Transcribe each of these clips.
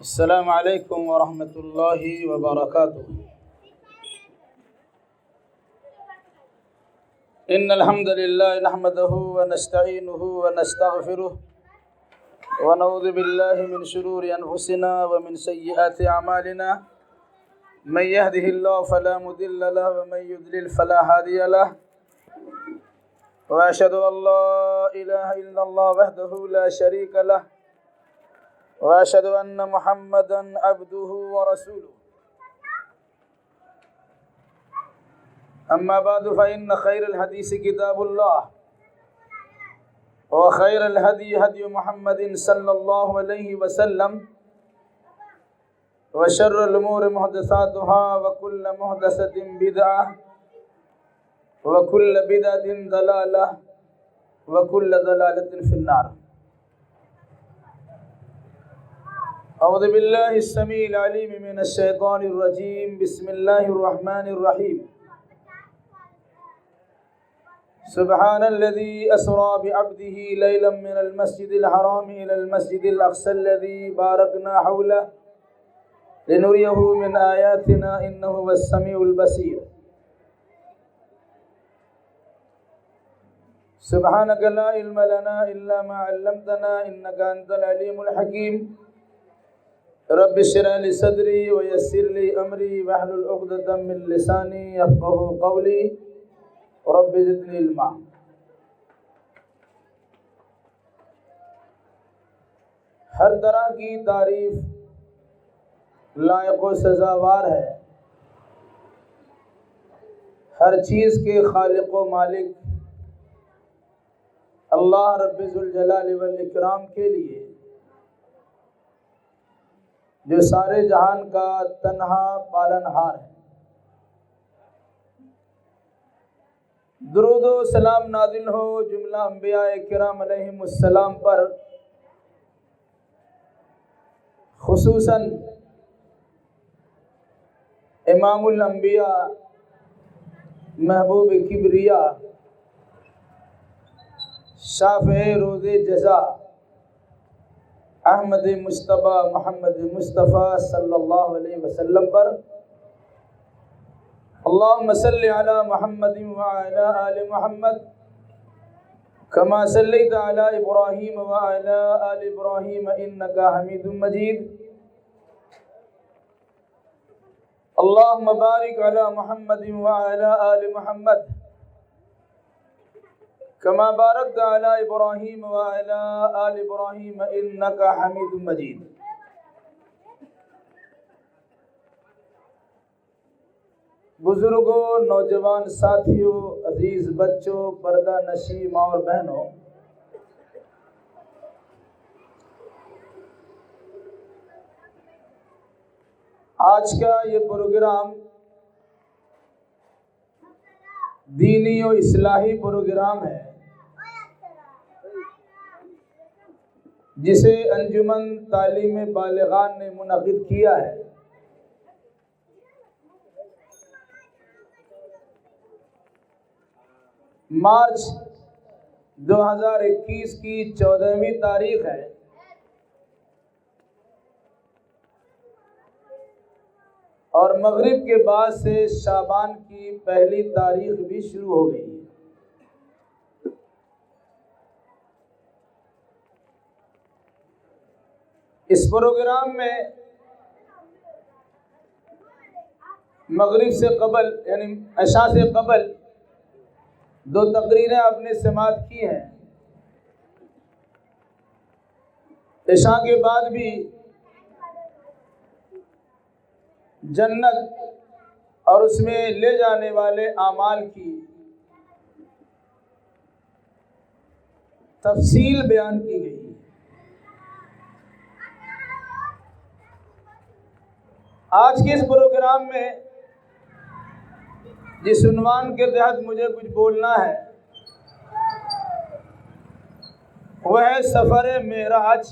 السلام علیکم ورحمۃ اللہ وبرکاتہ۔ ان الحمد للہ نحمده ونستعینه ونستغفره ونعوذ باللہ من شرور انفسنا ومن سیئات اعمالنا من يهده الله فلا مضل له ومن يضلل فلا هادي له واشهد ان لا اله الا الله وحده لا شريك له واشهد ان محمدا عبده ورسوله اما بعد فان خير الحديث كتاب الله وخير الهدي هدي محمد صلى الله عليه وسلم وشر الامور محدثاتها وكل محدثة بدعة وكل بدعة ضلالة وكل ضلالة في النار۔ اعوذ باللہ السمیع العلیم من الشیطان الرجیم، بسم اللہ الرحمن الرحیم۔ سبحان الذي اسرى بعبده ليلا من المسجد الحرام الى المسجد الاقصى الذي باركنا حوله لنريه من آیاتنا انه هو السمیع البصیر۔ سبحانك لا علم لنا الا ما علمتنا انك انت العلیم الحکیم۔ رب اشرح لي صدري ويسر لي امري واحلل عقدة من لساني يفقهوا قولي رب زدني علما۔ ہر طرح کی تعریف لائق و سزاوار ہے، ہر چیز کے خالق و مالک اللہ رب ذوالجلال والاکرام کے لیے، جو سارے جہان کا تنہا پالنہار ہے۔ درود و سلام نازل ہو جملہ انبیاء کرام علیہم السلام پر، خصوصاً امام الانبیاء محبوب کبریا شافع روز جزا احمد مصطفیٰ محمد مصطفیٰ صلی اللہ علیہ وسلم پر۔ اللہم صلی علی محمد وعلی آل محمد کما صلیت علی ابراہیم وعلی آل ابراہیم انکا حمید مجید۔ اللہم بارک علی محمد وعلی آل محمد کما بارکت علی ابراہیم وعلی آل ابراہیم انکا حمید مجید۔ بزرگوں، نوجوان ساتھیوں، عزیز بچوں، پردہ نشین ماں اور بہنوں، آج کا یہ پروگرام دینی و اصلاحی پروگرام ہے، جسے انجمن تعلیم بالغان نے منعقد کیا ہے۔ مارچ 2021 کی 14ویں تاریخ ہے، اور مغرب کے بعد سے شعبان کی پہلی تاریخ بھی شروع ہو گئی ہے۔ اس پروگرام میں مغرب سے قبل یعنی عشاء سے قبل 2 تقریریں آپ نے سماعت کی ہیں، عشاء کے بعد بھی جنت اور اس میں لے جانے والے اعمال کی تفصیل بیان کی گئی۔ آج کے اس پروگرام میں جس عنوان کے تحت مجھے کچھ بولنا ہے وہ ہے سفر معراج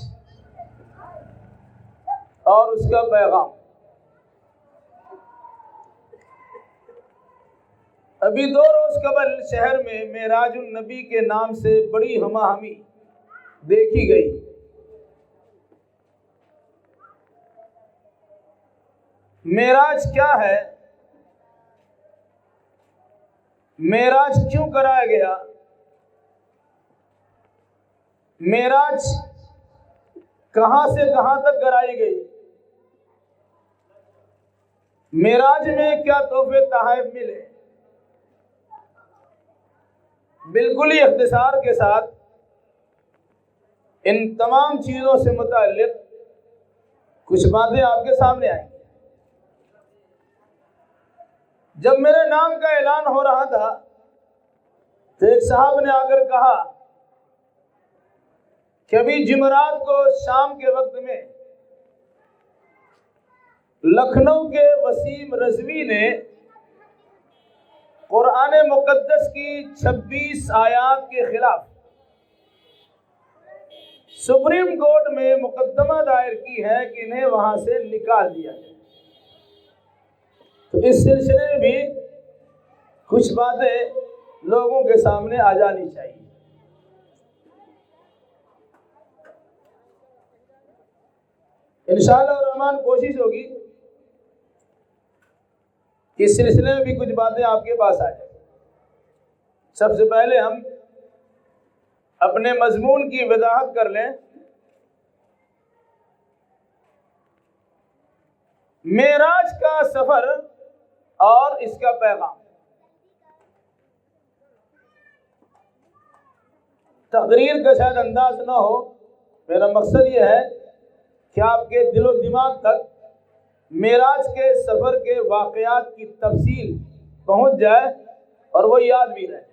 اور اس کا پیغام۔ ابھی 2 روز قبل شہر میں معراج النبی کے نام سے بڑی ہمہ ہمی دیکھی گئی۔ معراج کیا ہے؟ معراج کیوں کرایا گیا؟ معراج کہاں سے کہاں تک کرائی گئی؟ معراج میں کیا تحفے تحائف ملے؟ بالکل ہی اختصار کے ساتھ ان تمام چیزوں سے متعلق کچھ باتیں آپ کے سامنے آئیں گی۔ جب میرے نام کا اعلان ہو رہا تھا تو ایک صاحب نے آ کر کہا کہ ابھی جمعرات کو شام کے وقت میں لکھنؤ کے وسیم رضوی نے قرآن مقدس کی 26 آیات کے خلاف سپریم کورٹ میں مقدمہ دائر کی ہے کہ انہیں وہاں سے نکال دیا جائے۔ تو اس سلسلے میں بھی کچھ باتیں لوگوں کے سامنے آ جانی چاہیے۔ انشاءاللہ الرحمن کوشش ہوگی کہ اس سلسلے میں بھی کچھ باتیں آپ کے پاس آ جائیں۔ سب سے پہلے ہم اپنے مضمون کی وضاحت کر لیں۔ معراج کا سفر اور اس کا پیغام۔ تقریر کا شاید انداز نہ ہو، میرا مقصد یہ ہے کہ آپ کے دل و دماغ تک معراج کے سفر کے واقعات کی تفصیل پہنچ جائے اور وہ یاد بھی رہے۔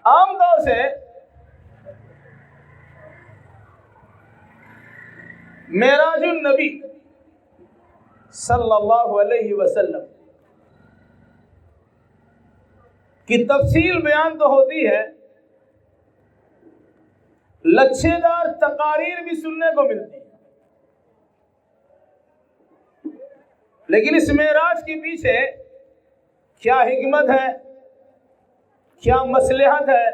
عام طور سے معراج النبی صلی اللہ علیہ وسلم کی تفصیل بیان تو ہوتی ہے، لچھے دار تقاریر بھی سننے کو ملتی ہے، لیکن اس معراج کے پیچھے کیا حکمت ہے، کیا مصلحت ہے،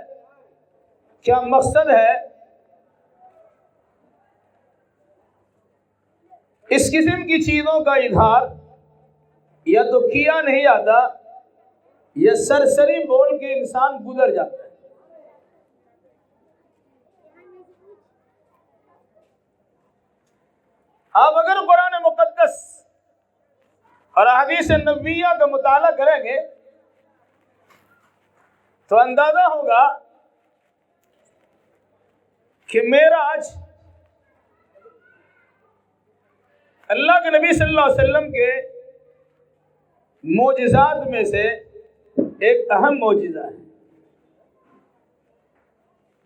کیا مقصد ہے، اس قسم کی چیزوں کا اظہار یا تو کیا نہیں جاتا یا سرسری بول کے انسان گزر جاتا ہے۔ آپ اگر قرآن مقدس اور احادیث نبویہ کا مطالعہ کریں گے تو اندازہ ہوگا کہ معراج اللہ کے نبی صلی اللہ علیہ وسلم کے معجزات میں سے ایک اہم معجزہ ہے۔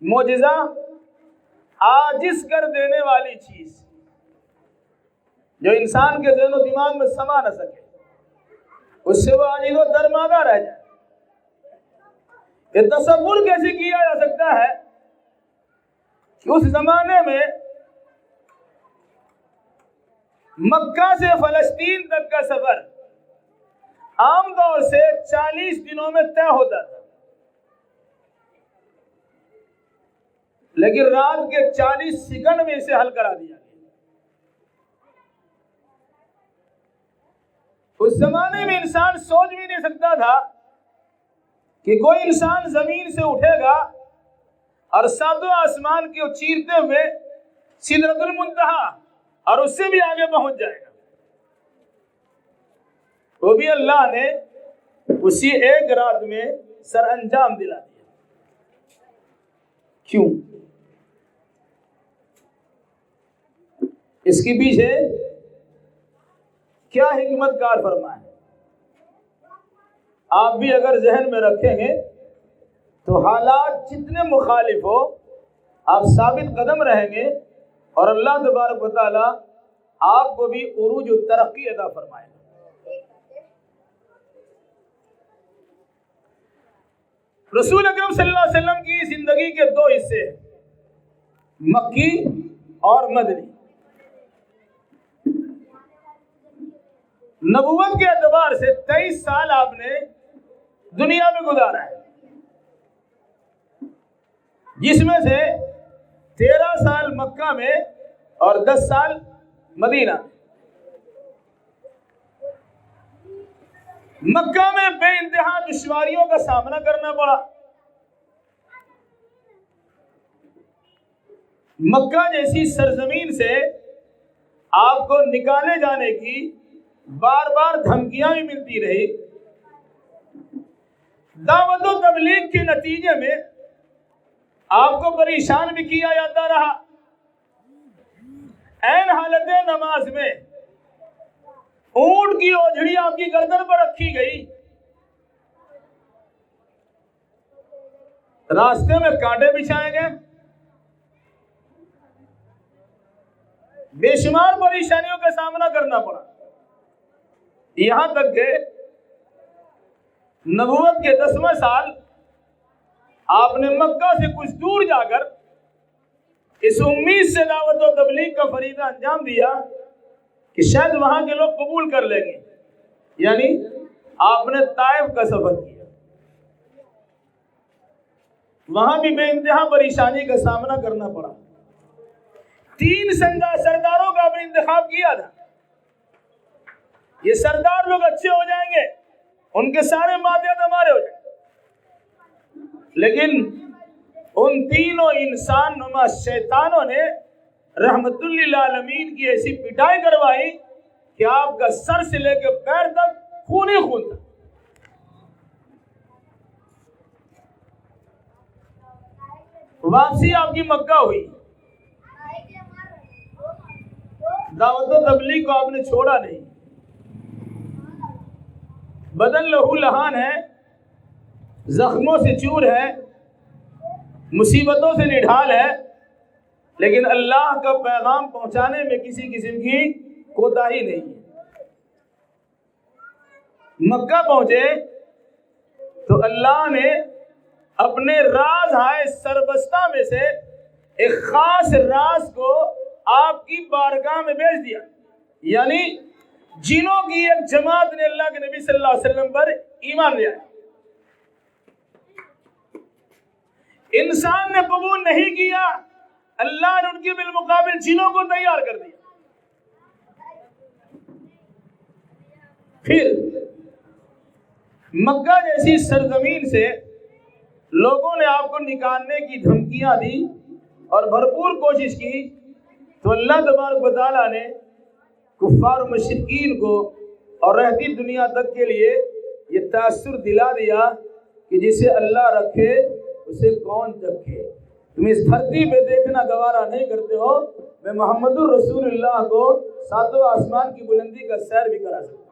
معجزہ عاجز کر دینے والی چیز جو انسان کے ذہن و دماغ میں سما نہ سکے، اس سے وہ عاجز و درمادہ رہ جائے۔ یہ تصور کیسے کیا جا سکتا ہے کہ اس زمانے میں مکہ سے فلسطین تک کا سفر عام طور سے 40 دنوں میں طے ہوتا تھا، لیکن رات کے 40 سیکنڈ میں اسے حل کرا دیا گیا۔ اس زمانے میں انسان سوچ بھی نہیں سکتا تھا کہ کوئی انسان زمین سے اٹھے گا اور ساتوں آسمان کو چیرتے ہوئے سدرۃ المنتہا اور اس سے بھی آگے پہنچ جائے گا۔ وہ بھی اللہ نے اسی ایک رات میں سر انجام دلا دیا۔ کیوں؟ اس کے پیچھے کیا حکمت کار فرما ہے؟ آپ بھی اگر ذہن میں رکھیں گے تو حالات جتنے مخالف ہو آپ ثابت قدم رہیں گے اور اللہ تبارک و تعالی آپ کو بھی عروج و ترقی عطا فرمائے گا۔ رسول اکرم صلی اللہ علیہ وسلم کی زندگی کے دو حصے ہیں، مکی اور مدنی۔ نبوت کے اعتبار سے 23 سال آپ نے دنیا میں گزارا ہے، جس میں سے 13 سال مکہ میں اور 10 سال مدینہ۔ مکہ میں بے انتہا دشواریوں کا سامنا کرنا پڑا۔ مکہ جیسی سرزمین سے آپ کو نکالے جانے کی بار بار دھمکیاں بھی ملتی رہی۔ دعوت و تبلیغ کے نتیجے میں آپ کو پریشان بھی کیا جاتا رہا۔ عین حالت نماز میں اونٹ کی اوجھڑی آپ کی گردن پر رکھی گئی، راستے میں کانٹے بچھائے گئے، بے شمار پریشانیوں کا سامنا کرنا پڑا، یہاں تک کہ نبوت کے 10واں سال آپ نے مکہ سے کچھ دور جا کر اس امید سے دعوت و تبلیغ کا فریضہ انجام دیا کہ شاید وہاں کے لوگ قبول کر لیں گے، یعنی آپ نے طائف کا سفر کیا، وہاں بھی بے انتہا پریشانی کا سامنا کرنا پڑا۔ 3 سرداروں کا آپ نے انتخاب کیا تھا، یہ سردار لوگ اچھے ہو جائیں گے، ان کے سارے مادیات ہمارے ہو جائیں گے، لیکن ان تینوں انسان نما شیطانوں نے رحمت للعالمین کی ایسی پٹائی کروائی کہ آپ کا سر سے لے کے پیر تک خون ہی خون تھا۔ واپسی آپ کی مکہ ہوئی، دعوت و تبلیغ کو آپ نے چھوڑا نہیں، بدن لہو لہان ہے، زخموں سے چور ہے، مصیبتوں سے نڈھال ہے، لیکن اللہ کا پیغام پہنچانے میں کسی قسم کی کوتاہی نہیں ہے۔ مکہ پہنچے تو اللہ نے اپنے راز ہائے سربستہ میں سے ایک خاص راز کو آپ کی بارگاہ میں بھیج دیا، یعنی جنوں کی ایک جماعت نے اللہ کے نبی صلی اللہ علیہ وسلم پر ایمان لیا۔ انسان نے قبول نہیں کیا، اللہ نے ان کے بالمقابل جنوں کو تیار کر دیا۔ پھر مکہ جیسی سرزمین سے لوگوں نے آپ کو نکالنے کی دھمکیاں دی اور بھرپور کوشش کی، تو اللہ تبارک و تعالیٰ نے کفار و مشرکین کو اور رہتی دنیا تک کے لیے یہ تاثر دلا دیا کہ جسے اللہ رکھے اسے کون رکھے۔ تم اس دھرتی پہ دیکھنا گوارا نہیں کرتے ہو، میں محمد الرسول اللہ کو 7 آسمان کی بلندی کا سیر بھی کرا سکتا ہوں۔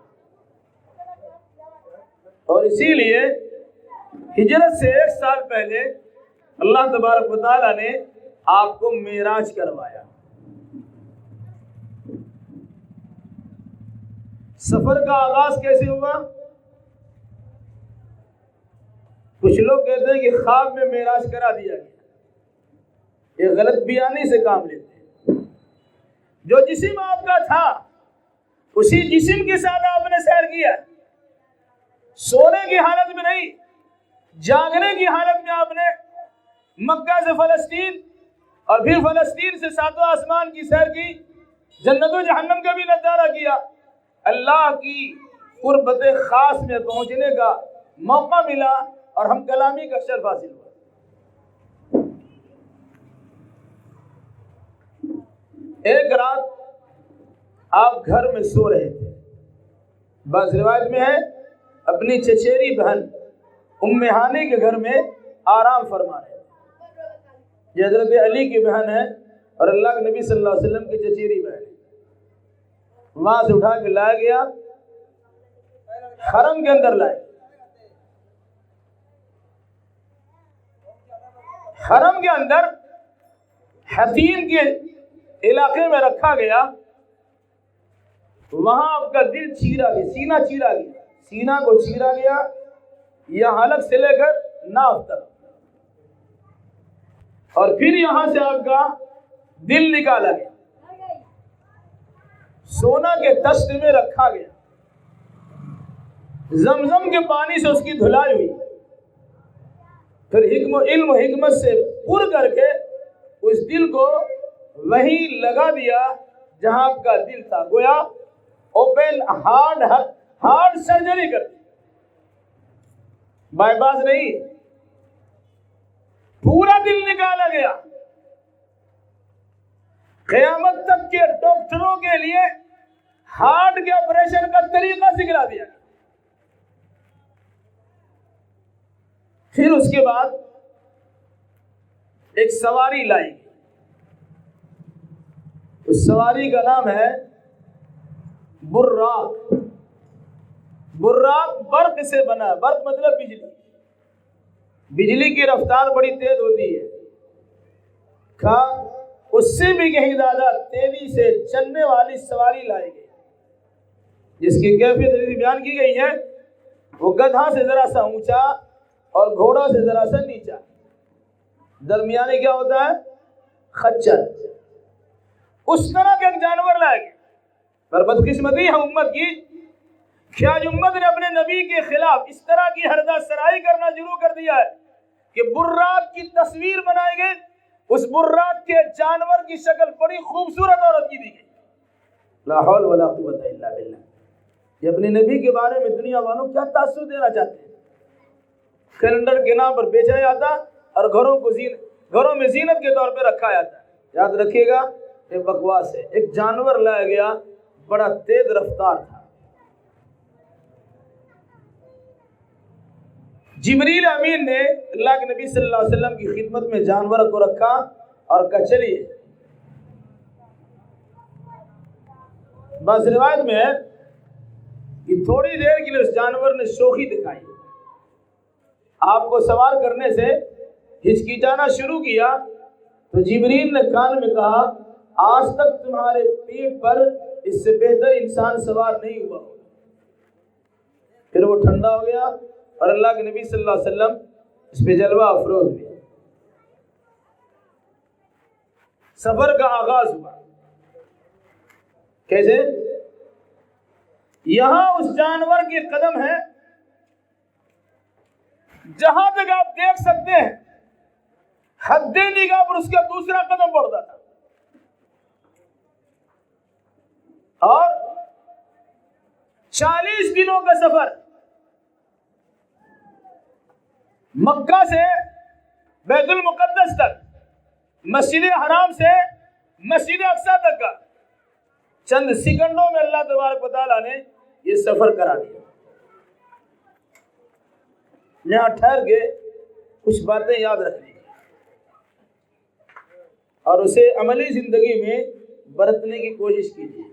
اور اسی لیے ہجرت سے 1 سال پہلے اللہ تبارک و تعالیٰ نے آپ کو معراج کروایا۔ سفر کا آغاز کیسے ہوا؟ کچھ لوگ کہتے ہیں کہ خواب میں معراج کرا دیا گیا، یہ غلط بیانی سے کام لیتے ہیں۔ جو جسم آپ کا تھا اسی جسم کے ساتھ آپ نے سیر کیا، سونے کی حالت میں نہیں، جاگنے کی حالت میں آپ نے مکہ سے فلسطین اور پھر فلسطین سے 7 آسمان کی سیر کی، جنت و جہنم کا بھی نظارہ کیا، اللہ کی قربت خاص میں پہنچنے کا موقع ملا اور ہم کلامی کا شرف حاصل ہوا۔ ایک رات آپ گھر میں سو رہے تھے، بعض روایت میں ہے اپنی چچیری بہن ام ہانی کے گھر میں آرام فرما رہے تھے۔ یہ حضرت علی کی بہن ہے اور اللہ کے نبی صلی اللہ علیہ وسلم کی چچیری بہن ہے۔ وہاں سے اٹھا کے لایا گیا، حرم کے اندر لائے، حرم کے اندر حتیم کے علاقے میں رکھا گیا، وہاں آپ کا دل چیرا گیا، سینہ چیرا گیا، سینہ کو چیرا گیا، یہ حلق سے لے کر ناف تک، اور پھر یہاں سے آپ کا دل نکالا گیا، سونا کے تشت میں رکھا گیا، زمزم کے پانی سے اس کی دھلائی ہوئی، پھر علم و حکمت سے پر کر کے اس دل کو وہیں لگا دیا جہاں آپ کا دل تھا، گویا اوپن ہارٹ سرجری کر دی، بائی پاس نہیں، پورا دل نکالا گیا۔ قیامت تک کے ڈاکٹروں کے لیے ہارٹ کے آپریشن کا طریقہ سکھلا دیا۔ پھر اس کے بعد ایک سواری لائی، اس سواری کا نام ہے براق۔ براق برق سے بنا، برق مطلب بجلی، بجلی کی رفتار بڑی تیز ہوتی ہے، اس سے بھی کہیں زیادہ تیزی سے چلنے والی سواری لائی گئی، جس کی کیفیت بیان کی گئی ہے، وہ گدھا سے ذرا سا اونچا اور گھوڑا سے ذرا سا نیچا، درمیانے کیا ہوتا ہے؟ خچر۔ اس طرح کے ایک جانور لائے گئے، پر بدقسمتی ہے امت کی کہ آج امت نے اپنے نبی کے خلاف اس طرح کی ہردہ سرائی کرنا شروع کر دیا ہے کہ براق کی تصویر بنائی گئی، اس براق کے جانور کی شکل بڑی خوبصورت عورت کی دی گئی۔ لا حول ولا قوت الا باللہ۔ یہ اپنے نبی کے بارے میں دنیا والوں کیا تاثر دینا چاہتے ہیں؟ کیلنڈر کے نام پر بیچا جاتا اور گھروں میں زینت کے طور پہ رکھا جاتا ہے۔ یاد رکھیے گا، یہ بکواس ہے۔ ایک جانور لایا گیا، بڑا تیز رفتار تھا۔ جبریل امین نے اللہ کے نبی صلی اللہ علیہ وسلم کی خدمت میں جانور کو رکھا اور کہا چلیے۔ بس روایت میں ہے کہ تھوڑی دیر کے لیے اس جانور نے شوخی دکھائی، آپ کو سوار کرنے سے ہچکچانا شروع کیا، تو جبریل نے کان میں کہا آج تک تمہارے پیٹ پر اس سے بہتر انسان سوار نہیں ہوا۔ پھر وہ ٹھنڈا ہو گیا اور اللہ کے نبی صلی اللہ علیہ وسلم اس پہ جلوہ افروز ہوئے۔ سفر کا آغاز ہوا، کیسے؟ یہاں اس جانور کے قدم ہے، جہاں تک آپ دیکھ سکتے ہیں حد نگاہ پر اس کا دوسرا قدم پڑتا تھا، اور 40 دنوں کا سفر مکہ سے بیت المقدس تک، مسجد حرام سے مسجد اقصی تک کا چند سیکنڈوں میں اللہ تبارک و تعالیٰ نے یہ سفر کرا دیا۔ یہاں ٹھہر کے کچھ باتیں یاد رکھنی اور اسے عملی زندگی میں برتنے کی کوشش کیجیے۔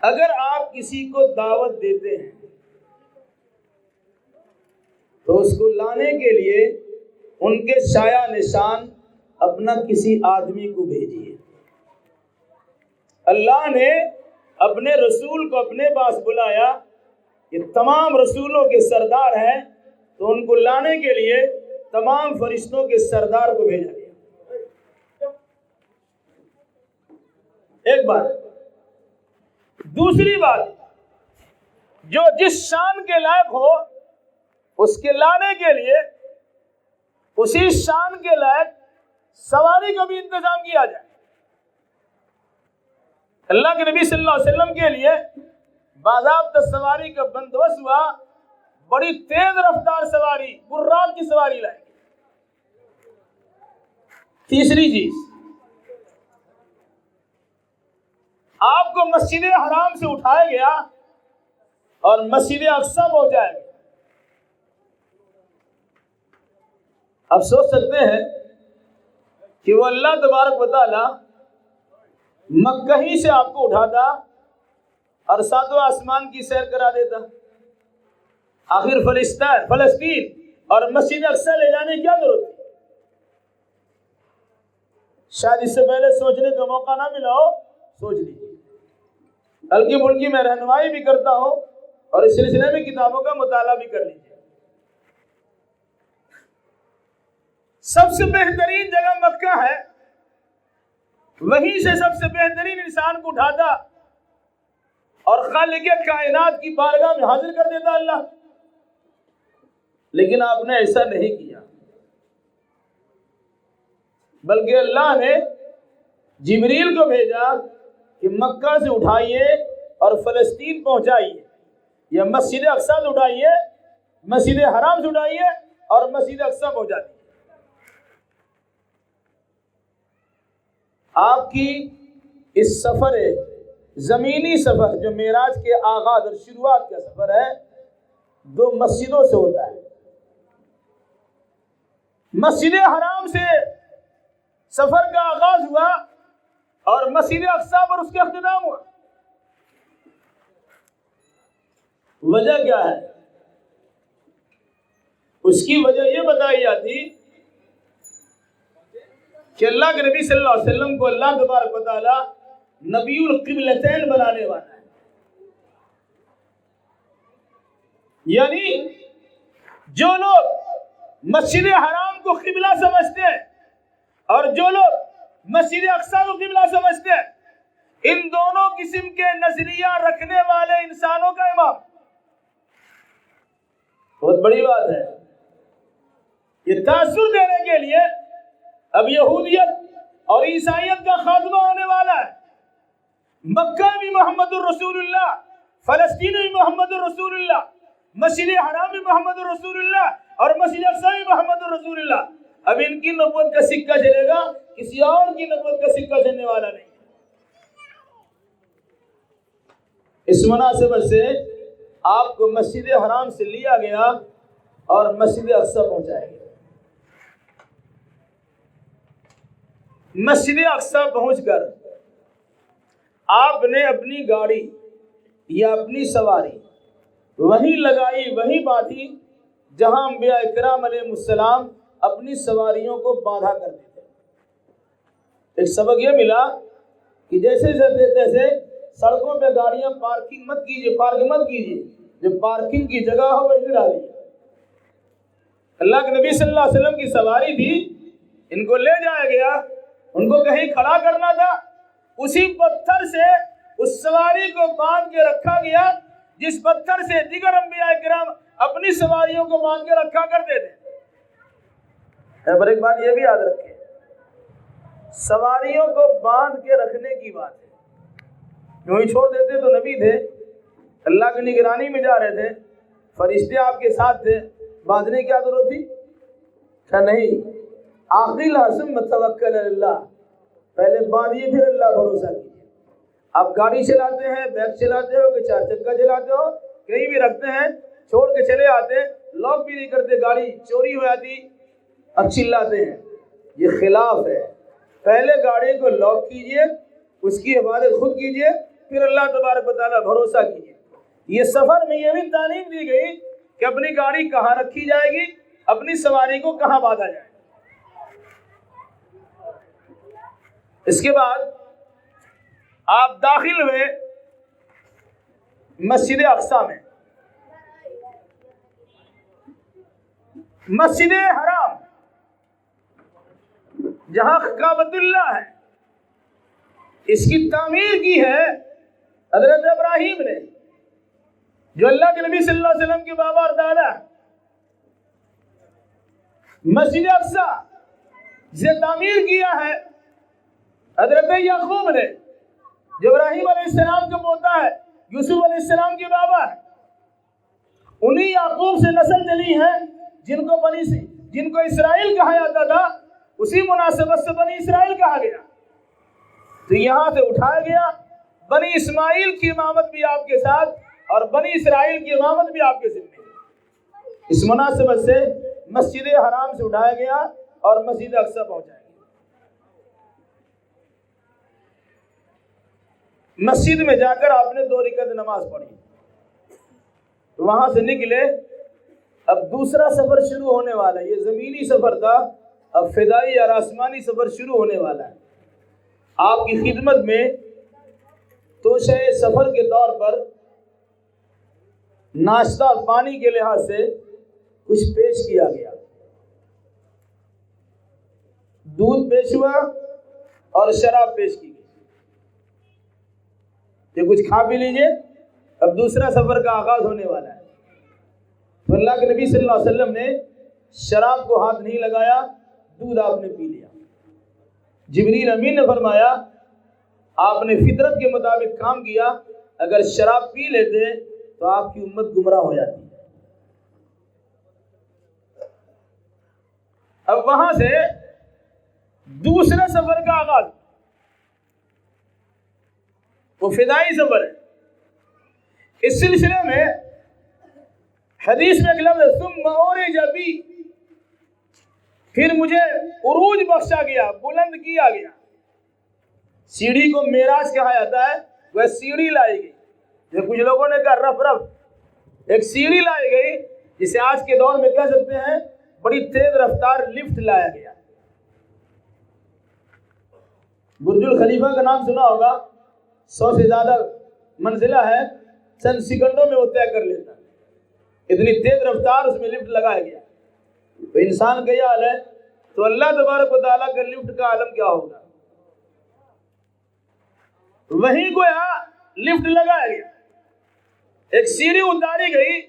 اگر آپ کسی کو دعوت دیتے ہیں تو اس کو لانے کے لیے ان کے سایہ نشان اپنا کسی آدمی کو بھیجیے۔ اللہ نے اپنے رسول کو اپنے پاس بلایا، یہ تمام رسولوں کے سردار ہیں، تو ان کو لانے کے لیے تمام فرشتوں کے سردار کو بھیجا گیا۔ ایک بات۔ دوسری بات، جو جس شان کے لائق ہو اس کے لانے کے لیے اسی شان کے لائق سواری کا بھی انتظام کیا جائے۔ اللہ کے نبی صلی اللہ علیہ وسلم کے لیے باضابطہ سواری کا بندوبست ہوا، بڑی تیز رفتار سواری، براق کی سواری لائی گئی۔ تیسری چیز، آپ کو مسجد حرام سے اٹھایا گیا اور مسجد اقصی پہنچایا گیا۔ اب سوچ سکتے ہیں کہ وہ اللہ تبارک و تعالی مکہ ہی سے آپ کو اٹھاتا اور ساتوں آسمان کی سیر کرا دیتا، آخر فلسطین اور مسجد اقصی لے جانے کی کیا ضرورت تھی؟ شاید اس سے پہلے سوچنے کا موقع نہ ملا ہو، سوچ لیجیے۔ ہلکی پھلکی میں رہنمائی بھی کرتا ہوں اور اس سلسلے میں کتابوں کا مطالعہ بھی کر لیجیے۔ سب سے بہترین جگہ مکہ ہے، وہیں سے سب سے بہترین انسان کو اٹھاتا اور خالق کائنات کی بارگاہ میں حاضر کر دیتا اللہ، لیکن آپ نے ایسا نہیں کیا۔ بلکہ اللہ نے جبریل کو بھیجا کہ مکہ سے اٹھائیے اور فلسطین پہنچائیے، یا مسجد اقصی سے اٹھائیے، مسجد حرام سے اٹھائیے اور مسجد اقصی پہنچا دیجیے۔ آپ کی اس سفر زمینی سفر جو معراج کے آغاز اور شروعات کا سفر ہے، 2 مسجدوں سے ہوتا ہے۔ مسجد حرام سے سفر کا آغاز ہوا اور مسجد اقصی پر اس کا اختتام ہوا۔ وجہ کیا ہے؟ اس کی وجہ یہ بتائی جاتی کہ اللہ کے نبی صلی اللہ علیہ وسلم کو اللہ تبارک و تعالی نبی القبلتین بنانے والا ہے، یعنی جو لوگ مسجد حرام کو قبلہ سمجھتے ہیں اور جو لوگ مسجد اقصی کو قبلہ سمجھتے ہیں، ان دونوں قسم کے نظریہ رکھنے والے انسانوں کا امام۔ بہت بڑی بات ہے، یہ تاثر دینے کے لیے اب یہودیت اور عیسائیت کا خاتمہ ہونے والا ہے۔ مکہ بھی محمد الرسول اللہ، فلسطین بھی محمد الرسول اللہ، مسجد حرام بھی محمد الرسول اللہ اور مسجد اقصی بھی محمد الرسول اللہ۔ اب ان کی نبوت کا سکہ چلے گا، کسی اور کی نبوت کا سکہ چلنے والا نہیں۔ اس مناسبت سے آپ کو مسجد حرام سے لیا گیا اور مسجد اقصی پہنچایا گیا۔ مسجد اقصی پہنچ کر آپ نے اپنی گاڑی یا اپنی سواری وہیں لگائی، وہیں باندھی جہاں انبیاء اکرام علیہ السلام اپنی سواریوں کو باندھا کرتے تھے۔ ایک سبق یہ ملا کہ جیسے سڑکوں پہ گاڑیاں پارک مت کیجیے، جو پارکنگ کی جگہ ہو وہیں ڈالیے۔ اللہ کے نبی صلی اللہ علیہ وسلم کی سواری تھی، ان کو لے جایا گیا، ان کو کہیں کھڑا کرنا تھا، اسی پتھر سے اس سواری کو باندھ کے رکھا گیا جس پتھر سے دیگر انبیاء کرام اپنی سواریوں کو باندھ کے رکھا کرتے تھے۔ پر ایک بات یہ بھی یاد رکھیں، سواریوں کو باندھ کے رکھنے کی بات ہے، یوں ہی چھوڑ دیتے تو نبی تھے، اللہ کی نگرانی میں جا رہے تھے، فرشتے آپ کے ساتھ تھے، باندھنے کی کیا ضرورت تھی؟ کیا نہیں؟ آخری لازم متوکل اللہ، پہلے باندھیے پھر اللہ بھروسہ کیجیے۔ آپ گاڑی چلاتے ہیں، بیک چلاتے ہو کہ 4 چکا چلاتے ہو، کہیں بھی رکھتے ہیں، چھوڑ کے چلے آتے، لاک بھی نہیں کرتے، گاڑی چوری ہو جاتی، اب چلاتے ہیں، یہ خلاف ہے۔ پہلے گاڑی کو لاک کیجیے، اس کی حفاظت خود کیجیے، پھر اللہ تبارک و تعالیٰ بھروسہ کیجیے۔ یہ سفر میں یہ بھی تعلیم دی گئی کہ اپنی گاڑی کہاں رکھی جائے گی، اپنی سواری کو کہاں باندھا جائے۔ اس کے بعد آپ داخل ہوئے مسجد اقصی میں۔ مسجد حرام جہاں کعبۃ اللہ ہے، اس کی تعمیر کی ہے حضرت ابراہیم نے، جو اللہ کے نبی صلی اللہ علیہ وسلم کے بابا اور دادا۔ مسجد اقصی سے تعمیر کیا ہے حضرت یعقوب نے، جو ابراہیم علیہ السلام کا پوتا ہے، یوسف علیہ السلام کے بابا ہے۔ انہی یعقوب سے نسل چلی ہے جن کو اسرائیل کہا جاتا تھا، اسی مناسبت سے بنی اسرائیل کہا گیا۔ تو یہاں سے اٹھایا گیا، بنی اسماعیل کی امامت بھی آپ کے ساتھ اور بنی اسرائیل کی امامت بھی آپ کے ذمہ۔ اس مناسبت سے مسجد حرام سے اٹھایا گیا اور مسجد اقصی پہنچایا گیا۔ مسجد میں جا کر آپ نے 2 رکعت نماز پڑھی، وہاں سے نکلے، اب دوسرا سفر شروع ہونے والا ہے۔ یہ زمینی سفر تھا، اب فضائی اور آسمانی سفر شروع ہونے والا ہے۔ آپ کی خدمت میں توشہ سفر کے طور پر ناشتہ پانی کے لحاظ سے کچھ پیش کیا گیا۔ دودھ پیش ہوا اور شراب پیش کی گئی، یہ کچھ کھا پی لیجئے، اب دوسرا سفر کا آغاز ہونے والا ہے۔ تو اللہ کے نبی صلی اللہ علیہ وسلم نے شراب کو ہاتھ نہیں لگایا، دودھ آپ نے پی لیا۔ جبریل امین نے فرمایا آپ نے فطرت کے مطابق کام کیا، اگر شراب پی لیتے تو آپ کی امت گمراہ ہو جاتی۔ اب وہاں سے دوسرے سفر کا آغاز، وہ فدائی سفر ہے۔ اس سلسلے میں حدیث میں ایک لفظ ہے ثم اورج بی، پھر مجھے عروج بخشا گیا، بلند کیا گیا۔ سیڑھی کو معراج کہا جاتا ہے، وہ سیڑھی لائی گئی، جو کچھ لوگوں نے کہا رف رف، ایک سیڑھی لائی گئی جسے آج کے دور میں کہہ سکتے ہیں بڑی تیز رفتار لفٹ لایا گیا۔ برج الخلیفہ کا نام سنا ہوگا، 100 سے زیادہ منزلہ ہے، چند سیکنڈوں میں وہ طے کر لیتا ہے، اتنی تیز رفتار اس میں لفٹ لگایا گیا۔ تو انسان کا یہ حال ہے تو اللہ تبارک و تعالیٰ کا لفٹ کا عالم کیا ہوگا۔ وہیں گویا لفٹ لگایا گیا، ایک سیڑھی اتاری گئی،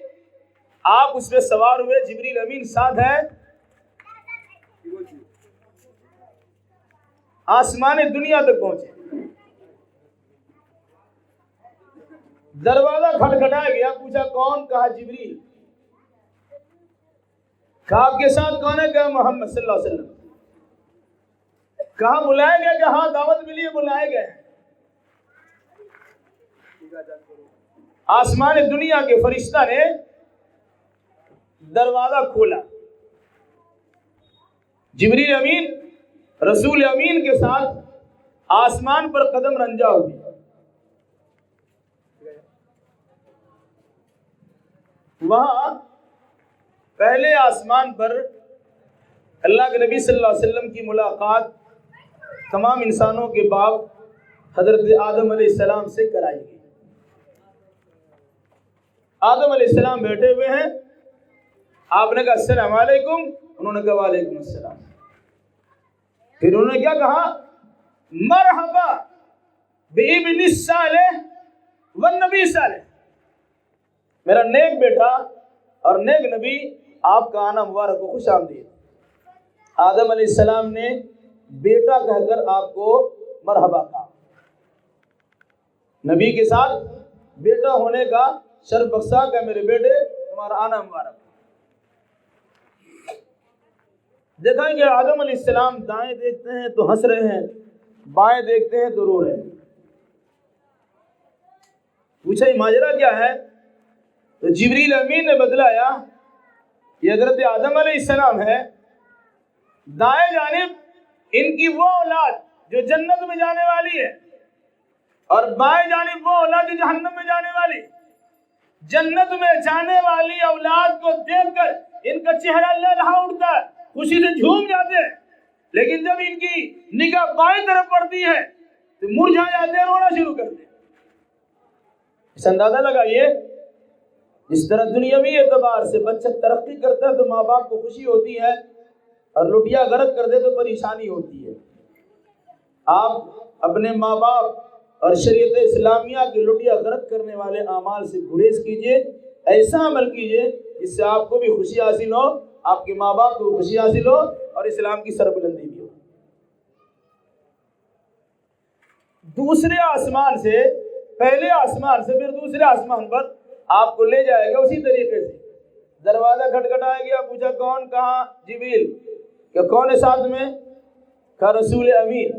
آپ اس پہ سوار ہوئے، جبریل امین ساتھ ہے، آسمان دنیا تک پہنچے۔ دروازہ کھٹکھٹایا گیا، پوچھا کون؟ کہا جبریل۔ کہا آپ کے ساتھ کون ہے؟ کہا محمد صلی اللہ علیہ وسلم۔ کہا بلائے گئے؟ کہ ہاں دعوت ملی ہے، بلائے گئے۔ آسمان دنیا کے فرشتہ نے دروازہ کھولا، جبریل امین رسول امین کے ساتھ آسمان پر قدم رنجا ہوئے۔ وہاں پہلے آسمان پر اللہ کے نبی صلی اللہ علیہ وسلم کی ملاقات تمام انسانوں کے باپ حضرت آدم علیہ السلام سے کرائی گئی۔ آدم علیہ السلام بیٹھے ہوئے ہیں، آپ نے کہا السلام علیکم، انہوں نے کہا وعلیکم السلام۔ پھر انہوں نے کیا کہا؟ مرحبا بابن الصالح والنبی صالح، میرا نیک بیٹا اور نیک نبی، آپ کا آنا مبارک و خوش آمدید۔ آدم علیہ السلام نے بیٹا کہہ کر آپ کو مرحبا کہا، نبی کے ساتھ بیٹا ہونے کا شرف بخشا کہ میرے بیٹے تمہارا آنا مبارک۔ دیکھیں کہ آدم علیہ السلام دائیں دیکھتے ہیں تو ہنس رہے ہیں، بائیں دیکھتے ہیں تو رو رہے ہیں۔ پوچھا یہ ماجرا کیا ہے؟ تو جبریل امین نے بتلایا یہ حضرت آدم علیہ السلام ہے، دائیں جانب ان کی وہ اولاد جو جنت میں جانے والی ہے، اور بائیں جانب وہ اولاد جو جہنم میں جانے والی۔ جنت میں جانے والی اولاد کو دیکھ کر ان کا چہرہ لہلا اٹھتا ہے، خوشی سے جھوم جاتے ہیں، لیکن جب ان کی نگاہ بائیں طرف پڑتی ہے تو مرجھا جاتے ہیں، رونا شروع کرتے ہیں۔ اس اندازہ لگائیے جس طرح دنیاوی اعتبار سے بچہ ترقی کرتا ہے تو ماں باپ کو خوشی ہوتی ہے، اور لٹیا غرق کر دے تو پریشانی ہوتی ہے۔ آپ اپنے ماں باپ اور شریعت اسلامیہ کے لٹیا غرق کرنے والے اعمال سے گریز کیجئے، ایسا عمل کیجئے جس سے آپ کو بھی خوشی حاصل ہو، آپ کے ماں باپ کو خوشی حاصل ہو، اور اسلام کی سربلندی بھی ہو۔ دوسرے آسمان سے، پہلے آسمان سے پھر دوسرے آسمان پر آپ کو لے جائے گا اسی طریقے سے۔ دروازہ کھٹکھٹایا گیا، پوچھا کون؟ کہا جبریل۔ کہ کون ہے ساتھ میں؟ کہا رسول امین۔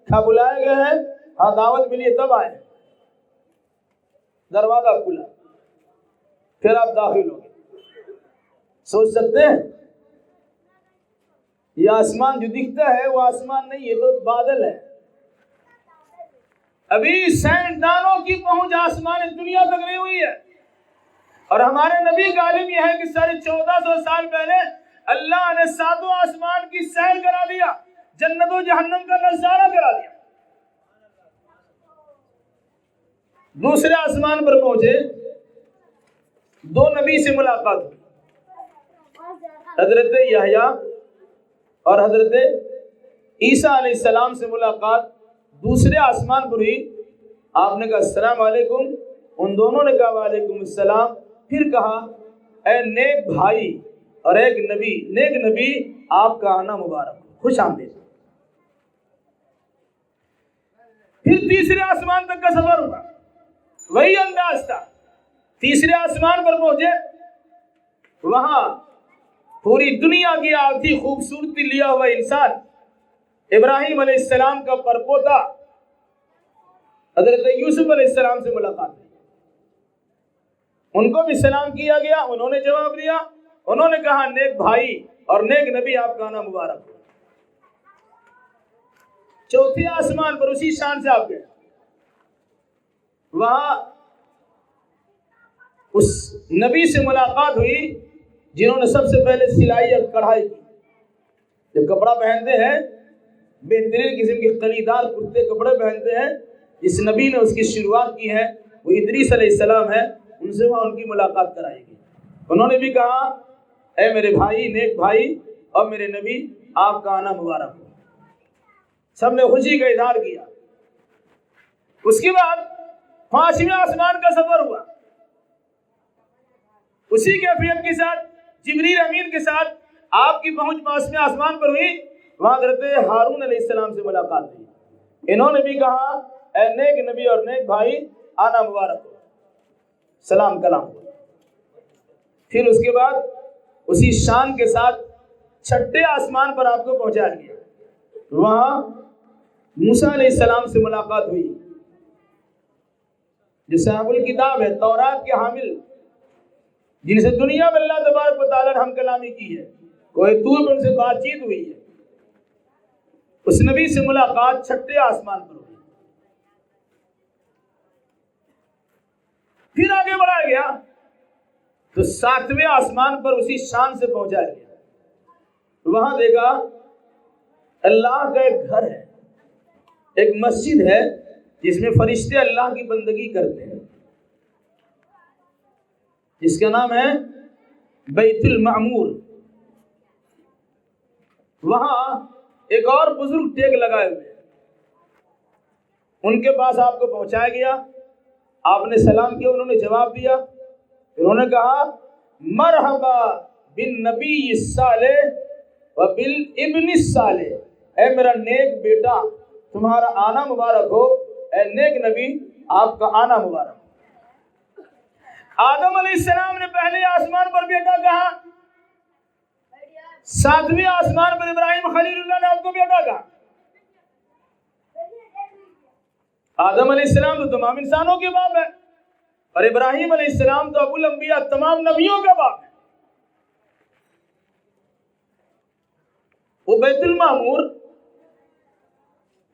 کہا بلائے گئے ہیں؟ ہاں دعوت ملی تب آئے۔ دروازہ کھلا، پھر آپ داخل ہو گئے۔ سوچ سکتے ہیں یہ آسمان جو دکھتا ہے وہ آسمان نہیں، یہ تو بادل ہے۔ ابھی سائنسدانوں کی پہنچ آسمان دنیا تک نہیں ہوئی ہے، اور ہمارے نبی کا علم یہ ہے کہ 1450 سال پہلے اللہ نے 7 آسمان کی سیر کرا دیا، جنت و جہنم کا نظارہ کرا دیا۔ دوسرے آسمان پر پہنچے، 2 نبی سے ملاقات ہوئی، حضرت یحییٰ اور حضرت عیسیٰ علیہ السلام سے ملاقات دوسرے آسمان پر ہوئی۔ آپ نے کہا السلام علیکم، ان دونوں نے کہا وعلیکم السلام۔ پھر کہا اے نیک بھائی اور ایک نبی، نیک نبی، آپ کا آنا مبارک، خوش آمدید۔ پھر تیسرے آسمان تک کا سفر ہوا، وہی انداز تھا۔ تیسرے آسمان پر پہنچے، وہاں پوری دنیا کی آدھی خوبصورتی لیا ہوا انسان ابراہیم علیہ السلام کا پرپوتا حضرت یوسف علیہ السلام سے ملاقات ہوئی۔ ان کو بھی سلام کیا گیا، انہوں نے جواب دیا، انہوں نے کہا نیک بھائی اور نیک نبی آپ کا آنا مبارک ہو۔ چوتھے آسمان پر اسی شان سے آپ گئے، وہاں اس نبی سے ملاقات ہوئی جنہوں نے سب سے پہلے سلائی اور کڑھائی کی۔ جو کپڑا پہنتے ہیں بہترین قسم کے کلیدار کرتے کپڑے پہنتے ہیں، جس نبی نے اس کی شروعات کی ہے وہ ادریس علیہ السلام ہے، ان سے وہاں ان کی ملاقات کرائے گی۔ انہوں نے بھی کہا اے میرے بھائی، نیک بھائی اور میرے نبی آپ کا آنا مبارک ہو۔ سب نے خوشی کا اظہار کیا۔ اس کے بعد پانچویں آسمان کا سفر ہوا، اسی کیفیت کے ساتھ جبریل امین کے ساتھ آپ کی پہنچ پانچویں آسمان پر ہوئی۔ وہاں حضرت ہارون علیہ السلام سے ملاقات ہوئی، انہوں نے بھی کہا اے نیک نبی اور نیک بھائی آنا مبارک ہو، سلام کلام ہو۔ پھر اس کے بعد اسی شان کے ساتھ چھٹے آسمان پر آپ کو پہنچایا گیا، وہاں موسیٰ علیہ السلام سے ملاقات ہوئی، جو صاحب الکتاب ہے، تورات کے حامل، جن سے دنیا میں اللہ تبارک و تعالیٰ نے ہم کلامی کی ہے، کوئی طور پر ان سے بات چیت ہوئی ہے۔ اس نبی سے ملاقات چھٹے آسمان پر ہوئی۔ پھر آگے بڑھا گیا تو ساتویں آسمان پر اسی شان سے پہنچایا گیا، وہاں دیکھا اللہ کا ایک گھر ہے، ایک مسجد ہے جس میں فرشتے اللہ کی بندگی کرتے ہیں، جس کا نام ہے بیت المعمور۔ وہاں ایک اور بزرگ ٹیک لگائے ہوئے ہیں، ان کے پاس آپ کو پہنچایا گیا، آپ نے سلام کیا، انہوں نے جواب دیا، انہوں نے کہا مرحبا بالنبی الصالح و بالابن الصالح، اے میرا نیک بیٹا تمہارا آنا مبارک ہو، اے نیک نبی آپ کا آنا مبارک ہو۔ آدم علیہ السلام نے پہلے آسمان پر بیٹا کہا، ساتویں آسمان پر ابراہیم خلیل اللہ نے آپ کو بیٹا کہا۔ آدم علیہ السلام تو تمام انسانوں کے باپ ہے، اور ابراہیم علیہ السلام تو ابو الانبیاء تمام نبیوں کا باپ ہے۔ وہ بیت المعمور،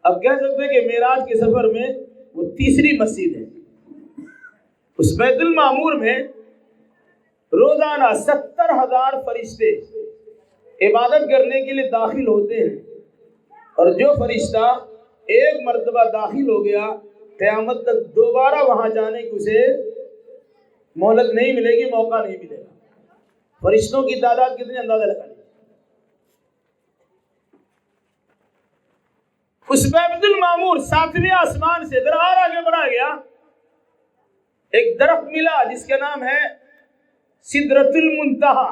اب کہہ سکتے ہیں کہ معراج کے سفر میں وہ تیسری مسجد ہے۔ اس بیت المعمور میں روزانہ 70,000 فرشتے عبادت کرنے کے لیے داخل ہوتے ہیں، اور جو فرشتہ ایک مرتبہ داخل ہو گیا قیامت تک دوبارہ وہاں جانے کی اسے مہلت نہیں ملے گی، موقع نہیں ملے گا۔ فرشتوں کی تعداد کتنی اندازہ لگا لیجیے۔ اس بیت المعمور ساتویں آسمان سے ذرا اور آگے بڑھا گیا، ایک درخت ملا جس کا نام ہے سدرۃ المنتہا،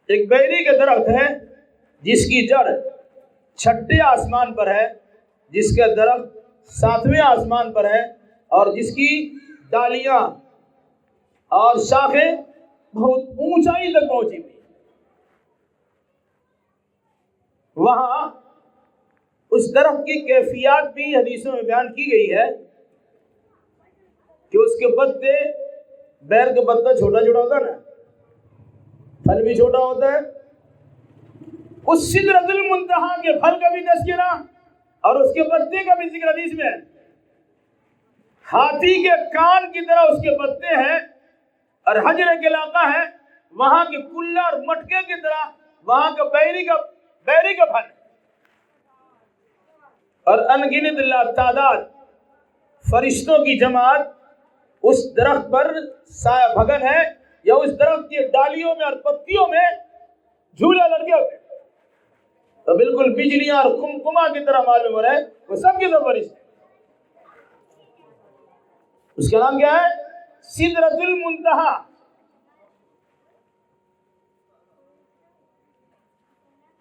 ایک بیری کا درخت ہے جس کی جڑ چھٹے آسمان پر ہے، جس کا درخت ساتویں آسمان پر ہے، اور جس کی ڈالیاں اور شاخیں بہت اونچائی تک پہنچی ہوئی۔ وہاں اس درخت کی کیفیات بھی حدیثوں میں بیان کی گئی ہے کہ اس کے پتے، بیر کا پتا چھوٹا چھوٹا ہوتا ہے نا، پھل بھی چھوٹا ہوتا ہے، اس سدرۃ المنتہا کے پھل کا بھی تذکرہ اور اس کے پتے کا بھی ذکر حدیث میں ہے۔ ہاتھی کے کان کی طرح اس کے پتے ہیں، اور حجر ایک علاقہ ہے وہاں کے کلہ اور مٹکے کی طرح وہاں کا بیری کا پھل، اور انگنت تعداد فرشتوں کی جماعت اس درخت پر سایہ بھگن ہے، یا اس درخت کی ڈالیوں میں اور پتیوں میں جھولے لڑکے ہوتے ہیں، تو بالکل بجلیاں اور کمکما کی طرح معلوم ہو رہا ہے، وہ سب کے سب فرشتے۔ اس کا نام کیا ہے؟ سدرۃ المنتہا۔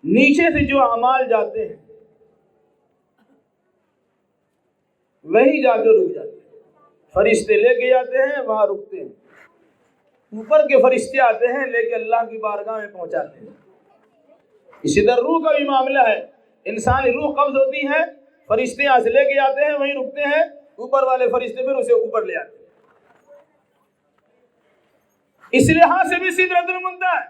نیچے سے جو اعمال جاتے ہیں وہیں جا کے رک جاتے ہیں. فرشتے لے کے جاتے ہیں, وہاں رکتے ہیں. اوپر کے فرشتے آتے ہیں لے کے اللہ کی بارگاہ میں پہنچاتے ہیں. اسی طرح روح کا بھی معاملہ ہے. انسانی روح قبض ہوتی ہے, فرشتے یہاں سے لے کے جاتے ہیں, وہیں رکتے ہیں, اوپر والے فرشتے پھر اسے اوپر لے آتے ہیں. اس لحاظ سے بھی سدرۃ المنتہا ہے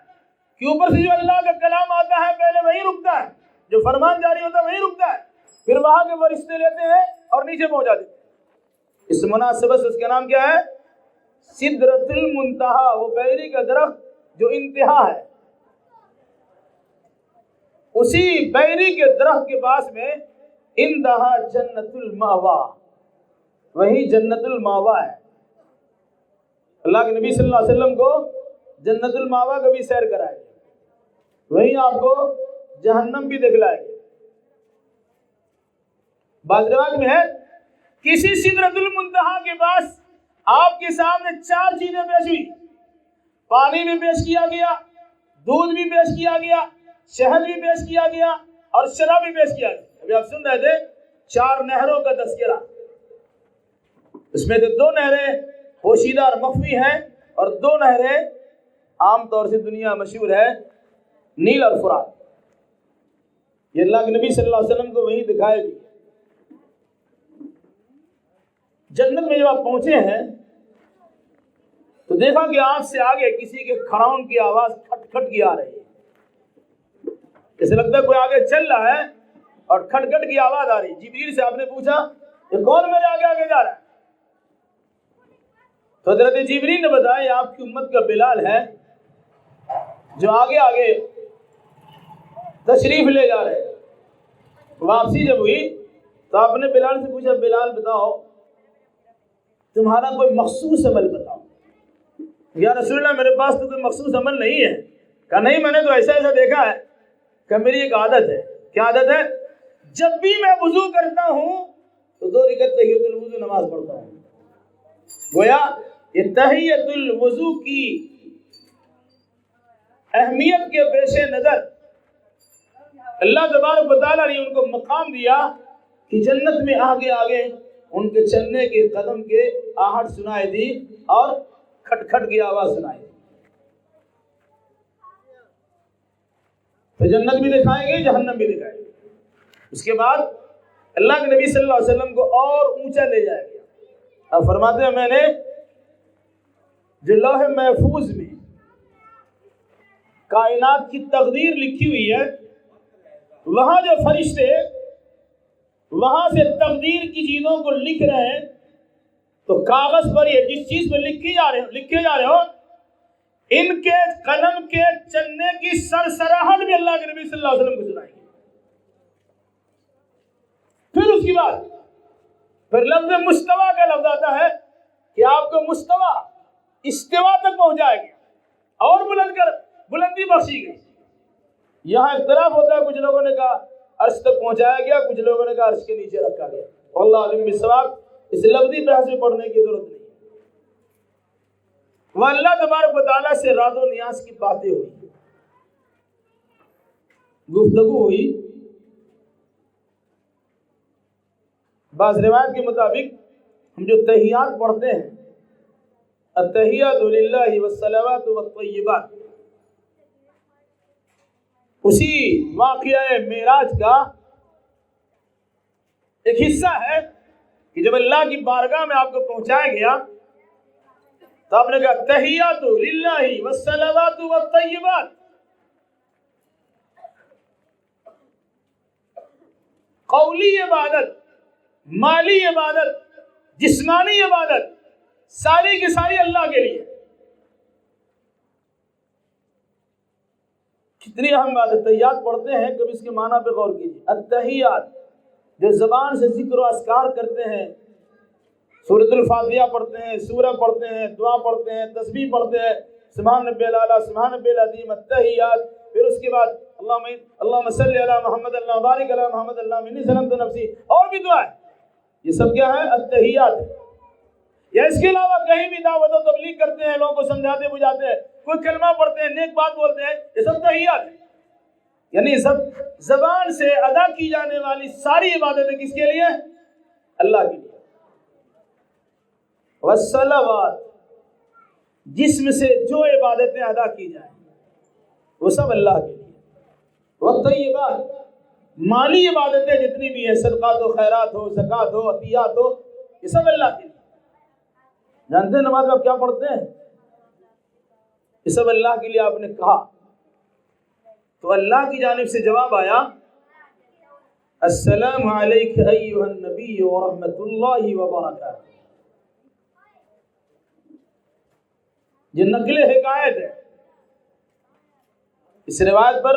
کہ اوپر سے جو اللہ کا کلام آتا ہے پہلے وہیں رکتا ہے, جو فرمان جاری ہوتا ہے وہیں رکتا ہے, پھر وہاں کے فرشتے لیتے ہیں اور نیچے پہنچا دیتے ہیں. اس مناسبت سے اس کا نام کیا ہے؟ سدرۃ المنتہا. وہ بیری کا درخت جو انتہا ہے, اسی بیری کے درخت کے پاس میں اندہا جنت الماوا, وہی جنت الماوا ہے. اللہ کے نبی صلی اللہ علیہ وسلم کو جنت الماوا کا بھی سیر کرائے گا, وہیں آپ کو جہنم بھی دکھلائے گا. بعض روایت میں ہے کسی سدرۃ المنتہا کے پاس آپ کے سامنے 4 چیزیں پیش ہوئی. پانی بھی پیش کیا گیا, دودھ بھی پیش کیا گیا, شہد بھی پیش کیا گیا اور شراب بھی پیش کیا گیا. ابھی آپ سن رہے تھے 4 نہروں کا تذکرہ. اس میں سے 2 نہریں پوشیدہ اور مخفی ہیں, اور 2 نہریں عام طور سے دنیا مشہور ہے, نیل اور فرات. یہ اللہ کے نبی صلی اللہ علیہ وسلم کو وہیں دکھائے گی. جنت میں جب آپ پہنچے ہیں تو دیکھا کہ آپ سے آگے کسی کے کھڑاؤن کی آواز کھٹ کھٹ کی آ رہی ہے. جیسے لگتا ہے کوئی آگے چل رہا ہے اور کھٹ کھٹ کی آواز آ رہی ہے. جبریل سے آپ نے پوچھا یہ کون میرے آگے آگے جا رہا ہے؟ تو حضرت جبریل نے بتایا یہ آپ کی امت کا بلال ہے جو آگے آگے تشریف لے جا رہے ہیں. واپسی جب ہوئی تو آپ نے بلال سے پوچھا بلال بتاؤ تمہارا کوئی مخصوص عمل بتاؤ. یا رسول اللہ میرے پاس تو کوئی مخصوص عمل نہیں ہے. کہا نہیں, میں نے تو ایسا ایسا دیکھا ہے کہ میری ایک عادت ہے. کیا عادت ہے؟ جب بھی میں وضو کرتا ہوں تو 2 رکعت تحیۃ الوضو نماز پڑھتا ہوں. گویا یہ تحیۃ الوضو کی اہمیت کے پیش نظر اللہ تبارک و تعالیٰ نے ان کو مقام دیا کہ جنت میں آگے آگے ان کے چلنے کے قدم کے آہٹ سنائی دی اور کھٹ کھٹ کی آواز سنائی دی. تو جنت بھی دکھائیں گے, جہنم بھی دکھائیں گے. اس کے بعد اللہ کے نبی صلی اللہ علیہ وسلم کو اور اونچا لے جائے گا. اب فرماتے ہیں میں نے جو لوح محفوظ میں کائنات کی تقدیر لکھی ہوئی ہے, وہاں جو فرشتے وہاں سے تقدیر کی چیزوں کو لکھ رہے ہیں, تو کاغذ پر یہ جس چیز پہ لکھے جا رہے ہو ان کے قلم کے چلنے کی سرسراہٹ بھی اللہ کے نبی صلی اللہ علیہ وسلم کو سنائیں گے. پھر اس کے بعد پھر لفظ مستوی کا لفظ آتا ہے کہ آپ کو مستوی استوا تک پہنچائے گا اور بلندی بخشی گئی. یہاں اختلاف ہوتا ہے, کچھ لوگوں نے کہا عرش تک پہنچایا گیا, کچھ لوگوں نے کہا عرش کے نیچے رکھا گیا. واللہ علم بالصواب. اس لفظی بحث میں پڑھنے کی ضرورت نہیں. وہ اللہ تبارک و تعالیٰ سے راز و نیاز کی باتیں ہوئی, گفتگو ہوئی. بعض روایت کے مطابق ہم جو تحیات پڑھتے ہیں, التحیات للہ والصلوات والطیبات, اسی واقعہ معراج کا ایک حصہ ہے کہ جب اللہ کی بارگاہ میں آپ کو پہنچایا گیا تو آپ نے کہا تحیات للہ والصلوات والطیبات. قولی عبادت, مالی عبادت, جسمانی عبادت ساری کی ساری اللہ کے لیے. کتنی اہم بات ہے. تحیات پڑھتے ہیں, کبھی اس کے معنی پہ غور کیجیے. التحیات جو زبان سے ذکر و اذکار کرتے ہیں, سورۃ الفاتحہ پڑھتے ہیں, سورہ پڑھتے ہیں, دعا پڑھتے ہیں, تسبیح پڑھتے ہیں, سبحان ربی الاعلیٰ, سبحان ربی العظیم, التحیات. پھر اس کے بعد اللہم صلی علی محمد, اللہ بارک علی محمد, اللہ انی ظلمت نفسی, اور بھی دعا ہے. یہ سب کیا ہے؟ التحیات ہے. یا اس کے علاوہ کہیں بھی دعوت و تبلیغ کرتے ہیں, لوگوں کو سمجھاتے بجھاتے ہیں, کوئی کلمہ پڑھتے ہیں, نیک بات بولتے ہیں, یہ سب تحیات ہے. یعنی زبان سے ادا کی جانے والی ساری عبادتیں کس کے لیے؟ اللہ کے لیے. والصلوات، جسم سے جو عبادتیں ادا کی جائیں وہ سب اللہ کے لیے، والطیبات، مالی عبادتیں جتنی بھی ہیں، صدقات و خیرات ہو، زکوٰۃ ہو، عطیات ہو، یہ سب اللہ کے لیے۔ جانتے ہیں نماز میں آپ کیا پڑھتے ہیں؟ یہ سب اللہ کے لیے آپ نے کہا تو اللہ کی جانب سے جواب آیا السلام علیک ایھا النبی ورحمۃ اللہ وبرکاتہ۔ یہ نقل حکایت ہے، اس روایت پر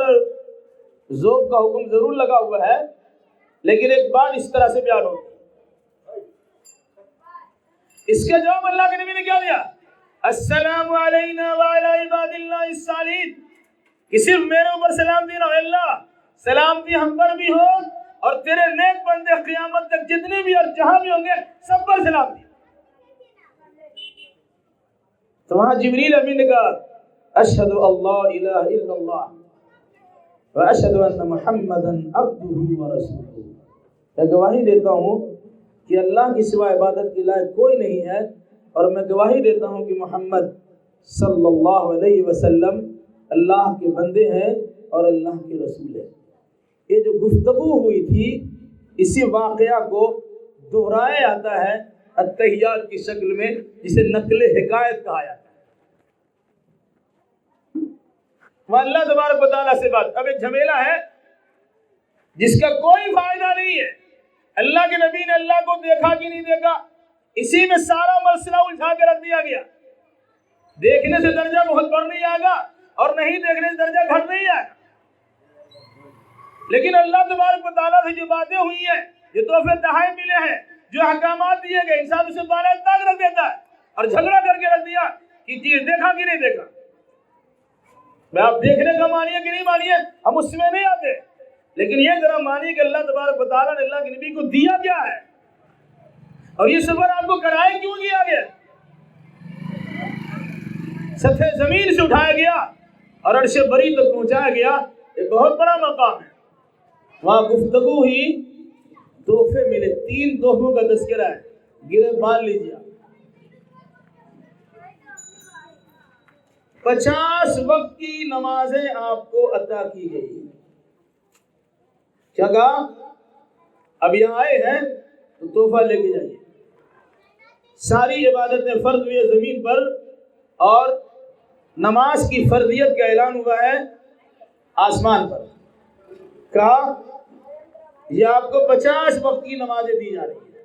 ذوق کا حکم ضرور لگا ہوا ہے، لیکن ایک بات اس طرح سے بیان ہوتی ہے۔ اس کا جواب اللہ کے نبی نے کیا دیا؟ السلام علینا وعلی عباد اللہ الصالحین، کہ صرف میرے اوپر سلامتی نہ ہو اللہ، سلامتی ہم پر بھی ہو اور تیرے نیک بندے قیامت تک جتنے بھی اور جہاں بھی ہوں گے سب پر سلامتی۔ تو وہاں جبریل امین نے کہا اشہد اللہ الہ الا اللہ واشہد ان محمدا عبدہ ورسولہ، میں گواہی دیتا ہوں کہ اللہ کی سوا عبادت کے لائق کوئی نہیں ہے، اور میں گواہی دیتا ہوں کہ محمد صلی اللہ علیہ وسلم اللہ کے بندے ہیں اور اللہ کے رسول ہیں۔ یہ جو گفتگو ہوئی تھی اسی واقعہ کو دہرایا جاتا ہے التحیات کی شکل میں، جسے نقل حکایت کہا جاتا ہے۔ وہ اللہ تبارک و تعالیٰ سے بات، اب ایک جھمیلا ہے جس کا کوئی فائدہ نہیں ہے۔ اللہ کے نبی نے اللہ کو دیکھا کہ نہیں دیکھا، اسی میں سارا مسئلہ الجھا کے رکھ دیا گیا۔ دیکھنے سے درجہ بہت بڑھ نہیں آئے گا اور نہیں دیکھنے سے درجہ گھٹ نہیں آئے گا، لیکن اللہ تبارک و تعالیٰ سے جو باتیں ہوئی ہیں، جو تحفے تحائف ملے ہیں، جو احکامات دیے گئے، انسان اسے بالا تاک رکھ دیتا ہے اور جھگڑا کر کے رکھ دیا کہ چیز دیکھا کہ نہیں دیکھا۔ میں آپ دیکھنے کا مانیے کہ نہیں مانیے، ہم اس میں نہیں آتے، لیکن یہ ذرا مانیے کہ اللہ تبارک و تعالیٰ نے اللہ کے نبی کو دیا کیا ہے، اور یہ سفر آپ کو کرائے کیوں دیا گیا؟ سطح زمین سے اٹھایا گیا اور عرش بری تک پہنچایا گیا، ایک بہت بڑا مقام ہے۔ وہاں گفتگو ہی، تحفے ملے، 3 تحفوں کا تذکرہ ہے، گرے باندھ لیجیے۔ 50 وقت کی نمازیں آپ کو عطا کی گئی۔ کیا کہا؟ اب یہاں آئے ہیں تو تحفہ لے کے جائیے۔ ساری عبادتیں فرض ہوئی ہے زمین پر، اور نماز کی فرضیت کا اعلان ہوا ہے آسمان پر۔ کہا یہ آپ کو 50 وقت کی نمازیں دی جا رہی ہیں۔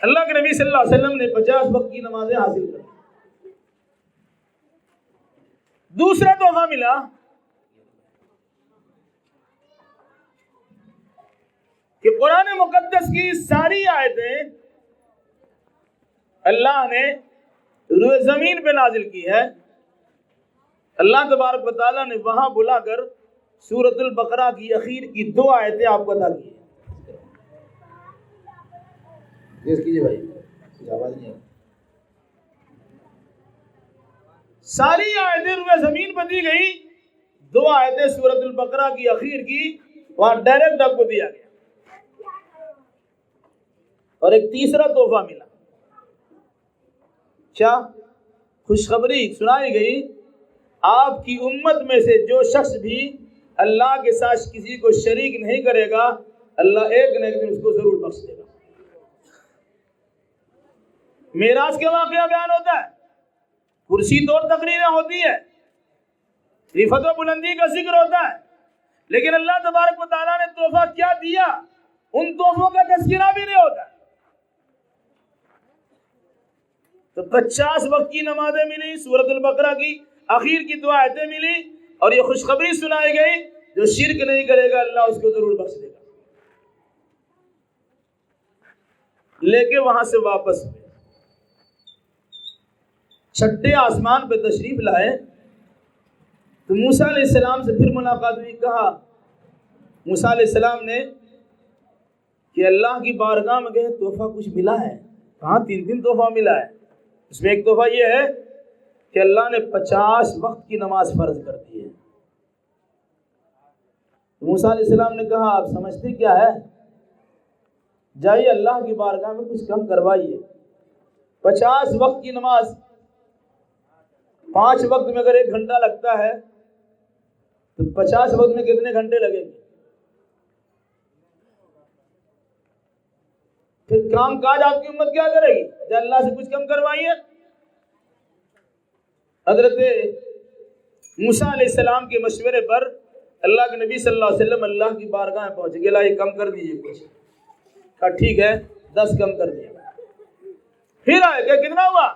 اللہ کے نبی صلی اللہ علیہ وسلم نے 50 وقت کی نمازیں حاصل کر۔ دوسرا تحفہ ملا، کہ قرآن مقدس کی ساری آیتیں اللہ نے روئے زمین پہ نازل کی ہے۔ اللہ تبارک و تعالیٰ نے وہاں بلا کر سورۃ البقرہ کی اخیر کی 2 آیتیں آپ کو عطا کی ہیں۔ یس کیجیے بھائی، آواز نہیں ہے۔ ساری آیتیں روئے زمین پر دی گئی، 2 آیتیں سورۃ البقرہ کی اخیر کی وہاں ڈائریکٹ آپ کو دیا گیا۔ اور ایک تیسرا تحفہ ملا، کیا؟ خوشخبری سنائی گئی، آپ کی امت میں سے جو شخص بھی اللہ کے ساتھ کسی کو شریک نہیں کرے گا، اللہ ایک نہ ایک دن اس کو ضرور بخش دے گا۔ معراج کا واقعہ بیان ہوتا ہے، کرسی طور تقریریں ہوتی ہے، رفعت و بلندی کا ذکر ہوتا ہے، لیکن اللہ تبارک و تعالیٰ نے تحفہ کیا دیا، ان تحفوں کا تذکرہ بھی نہیں ہوتا۔ تو 50 وقت کی نمازیں ملی، سورۃ البقرہ کی آخر کی 2 آیتیں ملی، اور یہ خوشخبری سنائی گئی جو شرک نہیں کرے گا اللہ اس کو ضرور بخش دے گا۔ لے کے وہاں سے واپس ہوئے، چھٹے آسمان پہ تشریف لائے تو موسیٰ علیہ السلام سے پھر ملاقات ہوئی۔ کہا موسیٰ علیہ السلام نے کہ اللہ کی بارگاہ میں گئے، تحفہ کچھ ملا ہے؟ کہاں 3 تحفہ ملا ہے۔ اس میں ایک تحفہ یہ ہے کہ اللہ نے 50 وقت کی نماز فرض کر دی ہے۔ موسیٰ علیہ السلام نے کہا آپ سمجھتے کیا ہے؟ جائیے اللہ کی بارگاہ میں کچھ کم کروائیے. 50 وقت کی نماز 5 وقت میں اگر 1 گھنٹہ لگتا ہے تو 50 وقت میں کتنے گھنٹے لگیں گے؟ پھر کام کاج آپ کی امت کیا کرے گی؟ جب اللہ سے کچھ کم کروائیے. حضرت موسیٰ علیہ السلام کے مشورے پر اللہ کے نبی صلی اللہ علیہ وسلم اللہ کی بارگاہ میں پہنچ گئے. یہ کم کر دیجیے کچھ. کہا ٹھیک ہے 10 کم کر دیا. پھر آئے کہ کتنا ہوا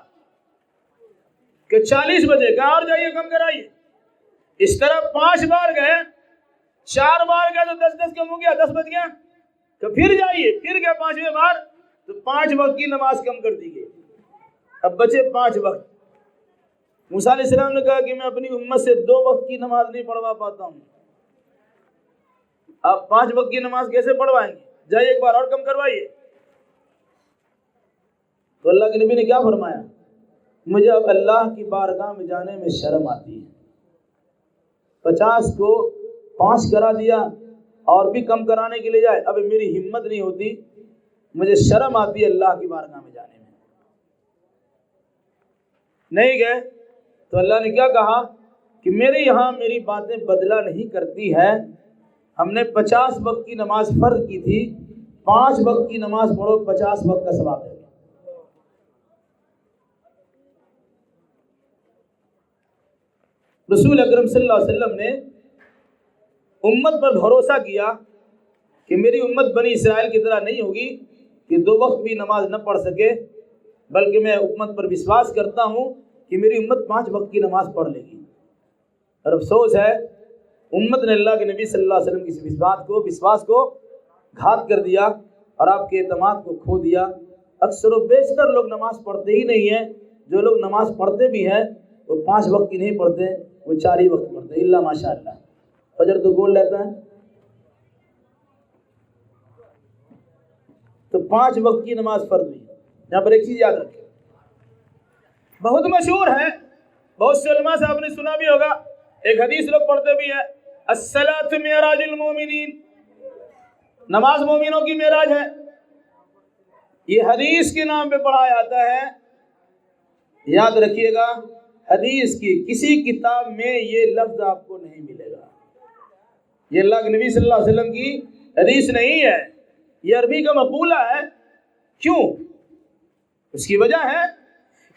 کہ 40 بجے. کہا اور جائیے کم کرائیے. اس طرح 5 بار گئے, 4 بار گئے تو 10 کم ہو گیا, 10 بج گیا. تو پھر جائیے, پھر گئے 5ویں بار تو 5 وقت کی نماز کم کر دی گئی. اب بچے 5 وقت. موسیٰ علیہ السلام نے کہا کہ میں اپنی امت سے 2 وقت کی نماز نہیں پڑھوا پاتا ہوں, آپ 5 وقت کی نماز کیسے پڑھوائیں گے؟ جائیے ایک بار اور کم کروائیے. تو اللہ کے نبی نے کیا فرمایا؟ مجھے اب اللہ کی بارگاہ میں جانے میں شرم آتی ہے. 50 کو 5 کرا دیا اور بھی کم کرانے کے لیے جائے, اب میری ہمت نہیں ہوتی, مجھے شرم آتی ہے اللہ کی بارگاہ میں جانے میں. نہیں گئے تو اللہ نے کیا کہا کہ میرے یہاں میری باتیں بدلا نہیں کرتی ہے. ہم نے 50 وقت کی نماز فرض کی تھی, 5 وقت کی نماز پڑھو, 50 وقت کا ثواب ہے. رسول اکرم صلی اللہ علیہ وسلم نے امت پر بھروسہ کیا کہ میری امت بنی اسرائیل کی طرح نہیں ہوگی کہ 2 وقت بھی نماز نہ پڑھ سکے, بلکہ میں امت پر وشواس کرتا ہوں کہ میری امت 5 وقت کی نماز پڑھ لے گی. اور افسوس ہے امت نے اللہ کے نبی صلی اللہ علیہ وسلم کی وشواس کو گھات کر دیا اور آپ کے اعتماد کو کھو دیا. اکثر و بیشتر لوگ نماز پڑھتے ہی نہیں ہیں. جو لوگ نماز پڑھتے بھی ہیں وہ 5 وقت کی نہیں پڑھتے, وہ 4 ہی وقت پڑھتے ہیں. اللہ ماشاء اللہ فجر تو گول لیتا ہے, تو 5 وقت کی نماز فرض ہوئی. یہاں پر ایک چیز یاد رکھیں, بہت مشہور ہے, بہت سے علماء سے آپ نے سنا بھی ہوگا, ایک حدیث لوگ پڑھتے بھی ہے, الصلاۃ معراج المومنین, نماز مومنوں کی معراج ہے. یہ حدیث کے نام پہ پڑھا جاتا ہے. یاد رکھیے گا, حدیث کی کسی کتاب میں یہ لفظ آپ کو نہیں ملے گا. یہ اللہ کے نبی صلی اللہ علیہ وسلم کی حدیث نہیں ہے, یہ عربی کا مقولہ ہے. کیوں؟ اس کی وجہ ہے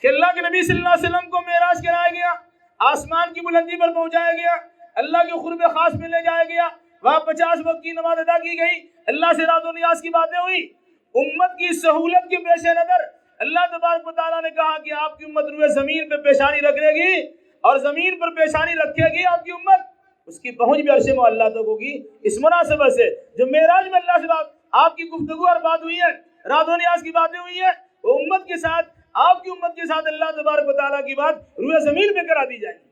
کہ اللہ کے نبی صلی اللہ علیہ وسلم کو معراج کرایا گیا, آسمان کی بلندی پر پہنچایا گیا, اللہ کے قرب خاص میں لے جایا گیا, وہاں 50 وقت کی نماز ادا کی گئی, اللہ سے رات و نیاز کی باتیں ہوئی. امت کی سہولت کے پیش نظر اللہ تبارک و تعالیٰ نے کہا کہ آپ کی امت روئے زمین پہ پیشانی رکھے گی, اور زمین پر پیشانی رکھے گی آپ کی امت, اس کی پہنچ بھی عرش معلیٰ تک ہوگی. اس مناسبت سے جو معراج میں اللہ سے بات آپ کی گفتگو اور بات ہوئی ہے, رات و نیاز کی باتیں ہوئی ہیں, وہ امت کے ساتھ, آپ کی امت کے ساتھ اللہ تبارک و تعالیٰ کی بات روئے زمین پہ کرا دی جائے گی.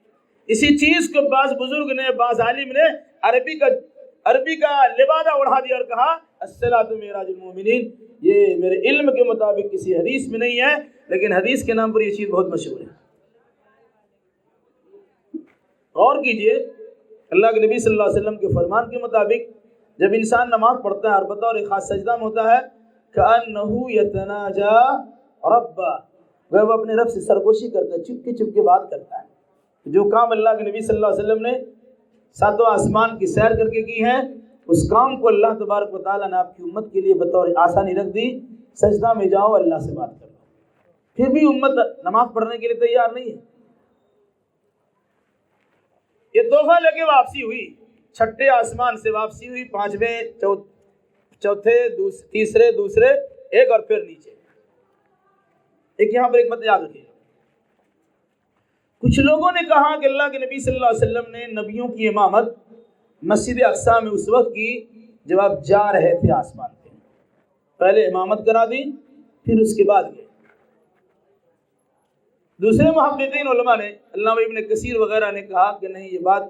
اسی چیز کو بعض بزرگ نے, بعض عالم نے عربی کا لبادہ اڑا دیا اور کہا الصلاۃ معراج المومنین. یہ میرے علم کے مطابق کسی حدیث میں نہیں ہے, لیکن حدیث کے نام پر یہ چیز بہت مشہور ہے. غور کیجئے, اللہ کے نبی صلی اللہ علیہ وسلم کے فرمان کے مطابق جب انسان نماز پڑھتا ہے اور بطور ایک خاص سجدہ میں ہوتا ہے, کأنہ یتناجا ربا, وہ اپنے رب سے سرگوشی کرتا ہے, چپ کے بات کرتا ہے. جو کام اللہ کے نبی صلی اللہ علیہ وسلم نے 7 آسمان کی سیر کر کے کی ہے, اس کام کو اللہ تبارک و تعالیٰ نے آپ کی امت کے لیے بطور آسانی رکھ دی. سجدہ میں جاؤ, اللہ سے بات کرو. پھر بھی امت نماز پڑھنے کے لیے تیار نہیں ہے. یہ تحفہ لے کے واپسی ہوئی, 6 آسمان سے واپسی ہوئی, 5ویں, چوتھے, تیسرے, دوسرے, ایک اور پھر نیچے. ایک یہاں پر ایک بات یاد رکھیے, کچھ لوگوں نے کہا کہ اللہ کے نبی صلی اللہ علیہ وسلم نے نبیوں کی امامت مسجد اقصی میں اس وقت کی جب آپ جا رہے تھے آسمان پہ. پہلے امامت کرا دی, پھر اس کے بعد گئے. دوسرے محققین علماء نے, علامہ ابن کثیر وغیرہ نے کہا کہ نہیں, یہ بات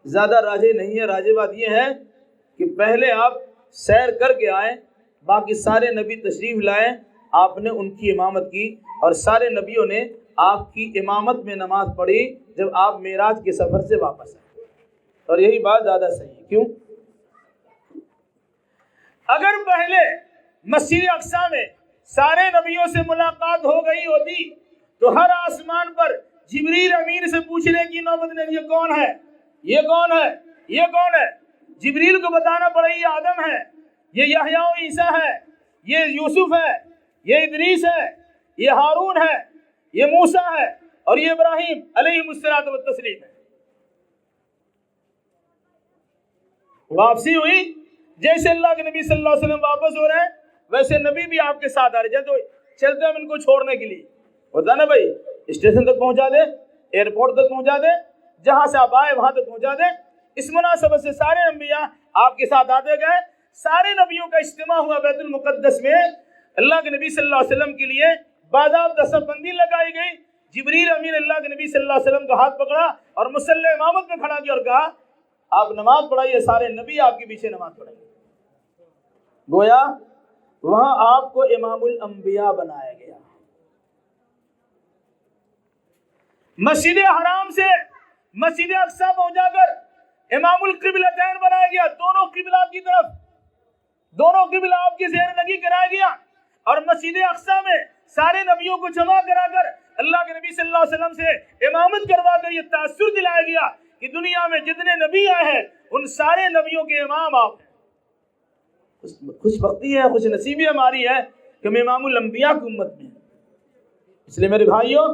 زیادہ راجح نہیں ہے. راجح بات یہ ہے کہ پہلے آپ سیر کر کے آئے, باقی سارے نبی تشریف لائے, آپ نے ان کی امامت کی, اور سارے نبیوں نے آپ کی امامت میں نماز پڑھی جب آپ معراج کے سفر سے واپس آئے. اور یہی بات زیادہ صحیح ہے. کیوں؟ اگر پہلے مسجد اقصی میں سارے نبیوں سے ملاقات ہو گئی ہوتی تو ہر آسمان پر جبریل امین سے پوچھنے کی نوبت نہیں، یہ کون ہے، یہ کون ہے، یہ کون ہے؟ جبریل کو بتانا پڑے یہ آدم ہے، یہ یحییٰ و عیسیٰ ہے، یہ یوسف ہے، یہ ادریس ہے، یہ ہارون ہے، یہ موسیٰ ہے، اور یہ ابراہیم علیہ الصلوۃ والتسلیم ہے۔ واپسی ہوئی، جیسے اللہ کے نبی صلی اللہ علیہ وسلم واپس ہو رہے ہیں ویسے نبی بھی آپ کے ساتھ آ رہے ہیں، چلتے ہم ان کو چھوڑنے کے لیے ہوتا نا بھائی، اسٹیشن تک پہنچا دے، ایئرپورٹ تک پہنچا دے، جہاں سے آپ آئے وہاں تک پہنچا دے۔ اس مناسبت سے سارے انبیاء آپ کے ساتھ آتے گئے، سارے نبیوں کا اجتماع ہوا بیت المقدس میں۔ اللہ کے نبی صلی اللہ علیہ وسلم کے لیے باضابطہ صف بندی لگائی گئی۔ جبریل امین اللہ کے نبی صلی اللہ علیہ وسلم کا ہاتھ پکڑا اور مصلی امامت میں کھڑا کیا اور کہا آپ نماز پڑھائیے، سارے نبی آپ کے پیچھے نماز پڑھائیے۔ گویا وہاں آپ کو امام الانبیاء بنایا گیا۔ مسجد حرام سے مسجد اقصی پہنچا کر امام القبلتین بنایا گیا، دونوں قبلہ کی طرف، دونوں قبلہ آپ کی زیر نگی کرایا گیا، اور مسجد اقصی میں سارے نبیوں کو جمع کرا کر اللہ کے نبی صلی اللہ علیہ وسلم سے امامت کروا کر یہ تاثر دلایا گیا کہ دنیا میں جتنے نبی آئے ہیں ان سارے نبیوں کے امام آپ ہیں۔ خوش بختی ہے، خوش نصیبی ہماری ہے کہ ہم امام الانبیاء کی امت میں ہیں۔ اس لیے میرے بھائیوں،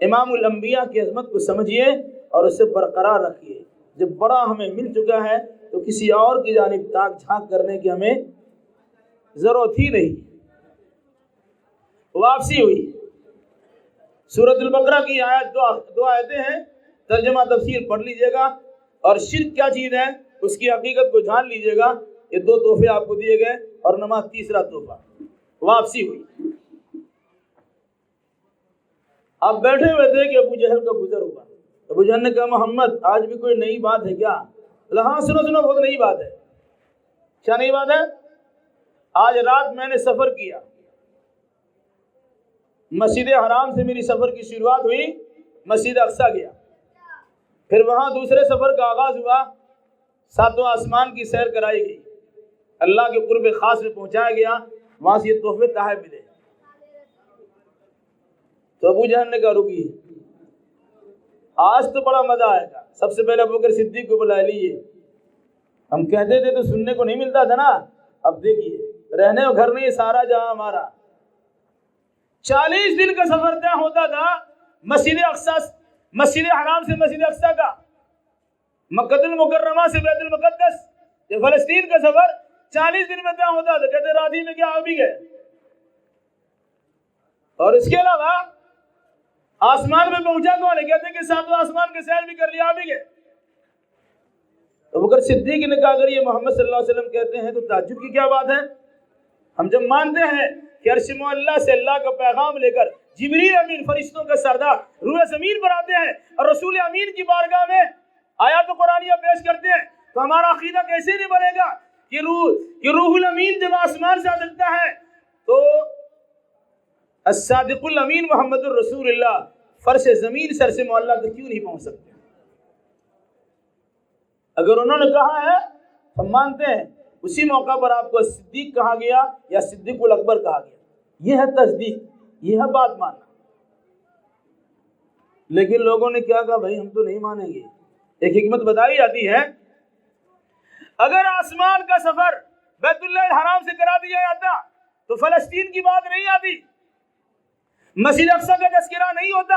امام الانبیاء کی عظمت کو سمجھیے اور اسے برقرار رکھیے۔ جب بڑا ہمیں مل چکا ہے تو کسی اور کی جانب تاک جھانک کرنے کی ہمیں ضرورت ہی نہیں۔ واپسی ہوئی، سورۃ البقرہ کی آیت دو آیتیں ہیں، ترجمہ تفسیر پڑھ لیجئے گا، اور شرک کیا چیز ہے اس کی حقیقت کو جان لیجئے گا۔ یہ دو تحفے آپ کو دیے گئے اور نماز تیسرا تحفہ۔ واپسی ہوئی، آپ بیٹھے ہوئے تھے کہ ابو جہل کا گزر ہوا۔ ابو جہل نے کہا محمد آج بھی کوئی نئی بات ہے کیا؟ ہاں سنو بہت نئی بات ہے۔ کیا نئی بات ہے؟ آج رات میں نے سفر کیا، مسجد حرام سے میری سفر کی شروعات ہوئی، مسجد اقصی گیا، پھر وہاں دوسرے سفر کا آغاز ہوا، ساتوں آسمان کی سیر کرائی گئی، اللہ کے قرب خاص میں پہنچایا گیا، وہاں سے یہ تحفے تحائف ملے۔ تو ابو جہل نے کہا رکیے، آج تو بڑا مزہ آئے گا۔ سب سے پہلے ابوبکر صدیق کو بلا لیے۔ ہم کہتے تھے تو سننے کو نہیں ملتا تھا نا، اب دیکھیے رہنے کو گھر نہیں، سارا جہاں ہمارا۔ 40 دن کا سفر طے ہوتا تھا مسجد حرام سے مسجد اقصی کا، مکہ المکرمہ سے بیت المقدس، یہ فلسطین کا سفر 40 دن میں طے ہوتا تھا۔ کہتے رات ہی میں کیا آ بھی گئے۔ اور اس کے علاوہ آسمان میں پہنچا کون ہے؟ کہتے کہ ساتوں آسمان کے سیر بھی کر لیا، آ بھی گئے۔ ابوبکر صدیق نے کہا اگر یہ محمد صلی اللہ علیہ وسلم کہتے ہیں تو تعجب کی کیا بات ہے؟ ہم جب مانتے ہیں کہ عرش معلیٰ سے اللہ کا پیغام لے کر جبریل امین فرشتوں کا سردار روح زمین پر آتے ہیں اور رسول امین کی بارگاہ میں آیات قرآنیہ پیش کرتے ہیں، تو ہمارا عقیدہ کیسے نہیں بنے گا کہ روح الامین جب آسمان سے آ سکتا ہے تو الصادق الامین محمد الرسول اللہ فرش زمین سے عرش معلیٰ تک کیوں نہیں پہنچ سکتے؟ اگر انہوں نے کہا ہے ہم مانتے ہیں، اسی موقع پر آپ کو صدیق کہا گیا یا صدیق الاکبر کہا گیا، یہ ہے تصدیق، یہ ہے بات ماننا۔ لیکن لوگوں نے کیا کہا بھائی ہم تو نہیں مانیں گے۔ ایک حکمت بتائی جاتی ہے، اگر آسمان کا سفر بیت اللہ الحرام سے کرا دیا جاتا تو فلسطین کی بات نہیں آتی، مسجد اقصی کا تذکرہ نہیں ہوتا،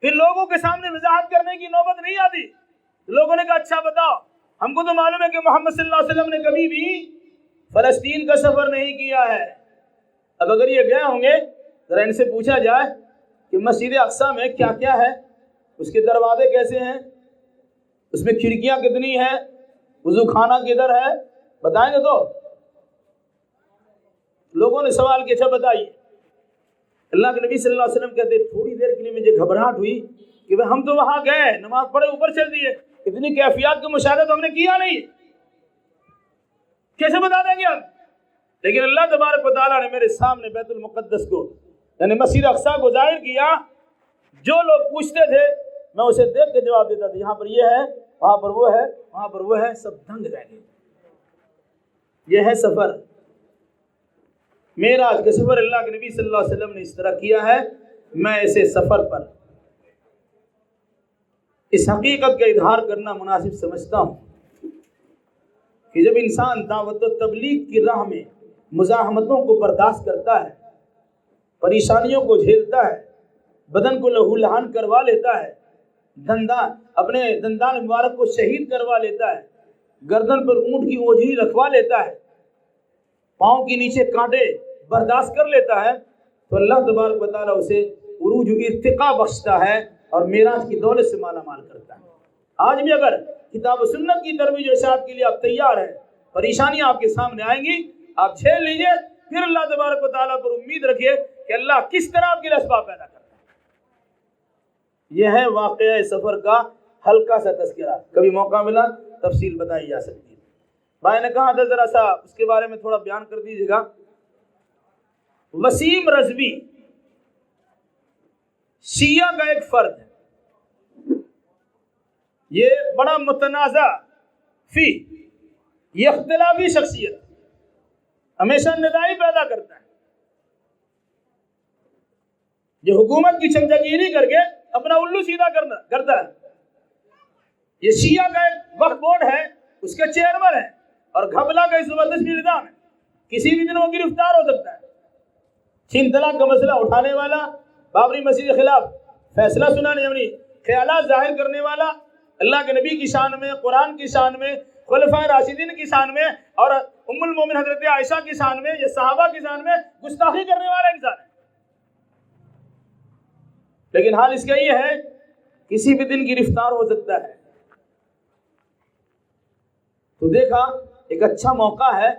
پھر لوگوں کے سامنے وضاحت کرنے کی نوبت نہیں آتی۔ لوگوں نے کہا اچھا بتاؤ، ہم کو تو معلوم ہے کہ محمد صلی اللہ علیہ وسلم نے کبھی بھی فلسطین کا سفر نہیں کیا ہے۔ اب اگر یہ گئے ہوں گے ذرا ان سے پوچھا جائے کہ مسجد اقصی میں کیا کیا ہے، اس کے دروازے کیسے ہیں، اس میں کھڑکیاں کتنی ہیں، وضو خانہ کدھر ہے، بتائیں گے تو لوگوں نے سوال کیا اچھا بتائیے۔ اللہ کے نبی صلی اللہ علیہ وسلم کہتے تھوڑی دیر کے لیے مجھے گھبراہٹ ہوئی کہ ہم تو وہاں گئے، نماز پڑھے، اوپر چل دیے، اتنی کیفیات کا مشاہدہ تو ہم نے کیا نہیں، کیسے بتا دیں گے ہم؟ لیکن اللہ تبارک و تعالیٰ نے میرے سامنے بیت المقدس کو یعنی مسجد اقصی کو ظاہر کیا۔ جو لوگ پوچھتے تھے میں اسے دیکھ کے جواب دیتا تھا، یہاں پر یہ ہے، وہاں پر وہ ہے، وہاں پر وہ ہے، سب دنگ رہ گئے۔ یہ ہے سفر، معراج کا سفر اللہ کے نبی صلی اللہ علیہ وسلم نے اس طرح کیا ہے. میں ایسے سفر پر اس حقیقت کا اظہار کرنا مناسب سمجھتا ہوں کہ جب انسان دعوت و تبلیغ کی راہ میں مزاحمتوں کو برداشت کرتا ہے، پریشانیوں کو جھیلتا ہے، بدن کو لہو لہان کروا لیتا ہے، اپنے دندان مبارک کو شہید کروا لیتا ہے، گردن پر اونٹ کی اوجھری رکھوا لیتا ہے، پاؤں کے نیچے کانٹے برداشت کر لیتا ہے، تو اللہ تبارک و تعالیٰ اسے عروج و ارتقاء بخشتا ہے اور معراج کی دولت سے مالا مال کرتا ہے. آج بھی اگر کتاب و سنت کی ترویج و اشاعت کے لیے آپ تیار ہیں، پریشانیاں آپ کے سامنے آئیں گی، آپ جھیل لیجئے، پھر اللہ تبارک و تعالیٰ پر امید رکھیے کہ اللہ کس طرح آپ کے لیے اسباب پیدا کرتا ہے. یہ ہے واقعہ سفر کا ہلکا سا تذکرہ. کبھی موقع ملا تفصیل بتائی جا سکتی ہے. بھائی نے کہا تھا ذرا سا اس کے بارے میں تھوڑا بیان کر دیجیے گا. وسیم رضوی شیعہ کا ایک فرد ہے. یہ بڑا متنازع فی، یہ اختلافی شخصیت، ہمیشہ ندائی پیدا کرتا ہے. جو حکومت کی چمچاگیری کر کے اپنا الو سیدھا کرتا ہے. یہ شیعہ کا ایک وقف بورڈ ہے، اس کے چیئرمین ہے اور گھبلا کا زبردست نظام ہے. کسی بھی دن وہ گرفتار ہو سکتا ہے. 3 طلاق کا مسئلہ اٹھانے والا، بابری مسجد کے خلاف فیصلہ سنانے یعنی خیالات ظاہر کرنے والا، اللہ کے نبی کی شان میں، قرآن کی شان میں، خلفائے راشدین کی شان میں اور ام المومن حضرت عائشہ کی شان میں، یہ صحابہ کی شان میں گستاخی کرنے والا انسان ہے. لیکن حال اس کا یہ ہے کسی بھی دن گرفتار ہو سکتا ہے. تو دیکھا ایک اچھا موقع ہے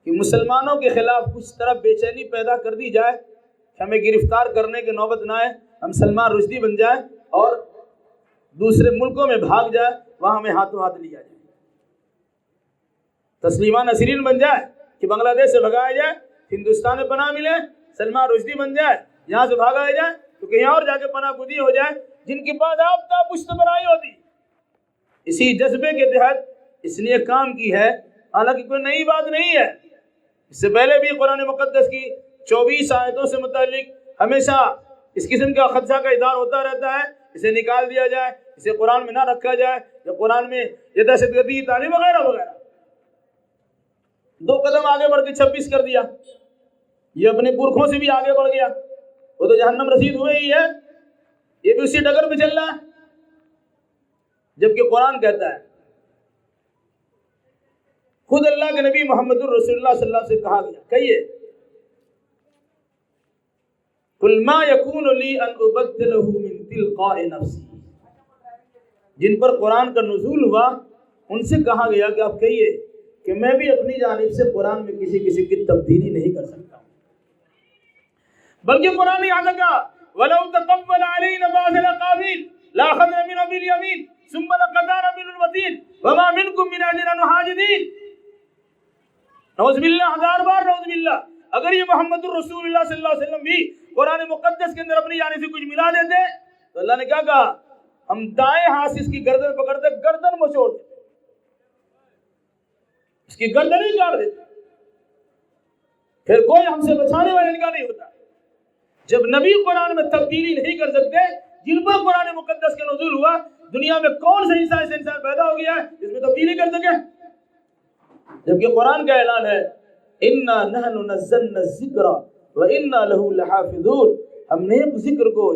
کہ مسلمانوں کے خلاف کچھ طرح بے چینی پیدا کر دی جائے کہ ہمیں گرفتار کرنے کی نوبت نہ آئے، ہم سلمان رشدی بن جائیں اور دوسرے ملکوں میں بھاگ جائے، وہاں ہمیں ہاتھوں ہاتھ لیا جائے. تسلیمہ نسرین بن جائے کہ بنگلہ دیش سے بھگایا جائے، ہندوستان میں پناہ ملے، سلمان رشدی بن جائے، یہاں سے بھاگایا جائے تو کہیں اور جا کے پناہ گزین ہو جائے جن کے پاس آفتہ پشت بنائی ہوتی. اسی جذبے کے تحت اس نے کام کی ہے. حالانکہ کوئی نئی بات نہیں ہے، اس سے پہلے بھی قرآن مقدس کی 24 آیتوں سے متعلق ہمیشہ اس قسم کا خدشہ کا اظہار ہوتا رہتا ہے. اسے نکال دیا جائے، اسے قرآن میں نہ رکھا جائے، یا قرآن میں یہ دہشت گردی کی تعلیم وغیرہ وغیرہ. 2 قدم آگے بڑھ کے 26 کر دیا. یہ اپنے پرکھوں سے بھی آگے بڑھ گیا. وہ تو جہنم رسید ہوئے ہی ہے، یہ بھی اسی ڈگر پہ چل رہا ہے. جبکہ قرآن کہتا ہے، خود اللہ کے نبی محمد الرسول اللہ صلی اللہ علیہ وسلم سے کہا گیا، کہیے قُلْ مَا يَكُونُ لِي أَنْ أُبَدِّلَهُ مِنْ تِلْقَاءِ نَفْسِي. جن پر قرآن کا نزول ہوا ان سے کہا گیا کہ آپ کہیے کہ میں بھی اپنی جانب سے قرآن میں کسی قسم کی تبدیلی نہیں کر سکتا ہوں. بلکہ قرآن نے یہاں کہا وَلَوْ تَقَبَّلَ عَلَيْنَا بَعْضَ الْأَقَاوِيلِ لَأَخَذْنَا مِنْهُ بِالْيَمِينِ ثُمَّ لَقَطَعْنَا مِنْهُ الْوَتِينَ وَمَا مِنْكُمْ مِنْ أَحَدٍ عَنْهُ حَاجِزِينَ. نعوذ باللہ، 1000 بار نعوذ باللہ. اگر یہ محمد الرسول اللہ صلی اللہ علیہ وسلم بھی قرآن مقدس کے اندر اپنی جانب سے کچھ ملا دیتے تو اللہ نے کیا کہا، ہم دائیں ہاتھ سے اس کی گردن پکڑتے، گردن مچوڑ دیتے، اس کی گردن ہی کاٹ دیتے، پھر کوئی ہم سے بچانے والے کا نہیں ہوتا. جب نبی قرآن میں تبدیلی نہیں کر سکتے، جن پر قرآن مقدس کا نزول ہوا، دنیا میں کون سا انسان پیدا ہو گیا ہے جس میں تبدیلی کر سکے؟ جبکہ قرآن کا اعلان ہے اِنَّا نَحْنُ نَزَّلْنَا الذِّكْرَ وَإِنَّا لَهُ لَحَافِظُونَ. ہم نے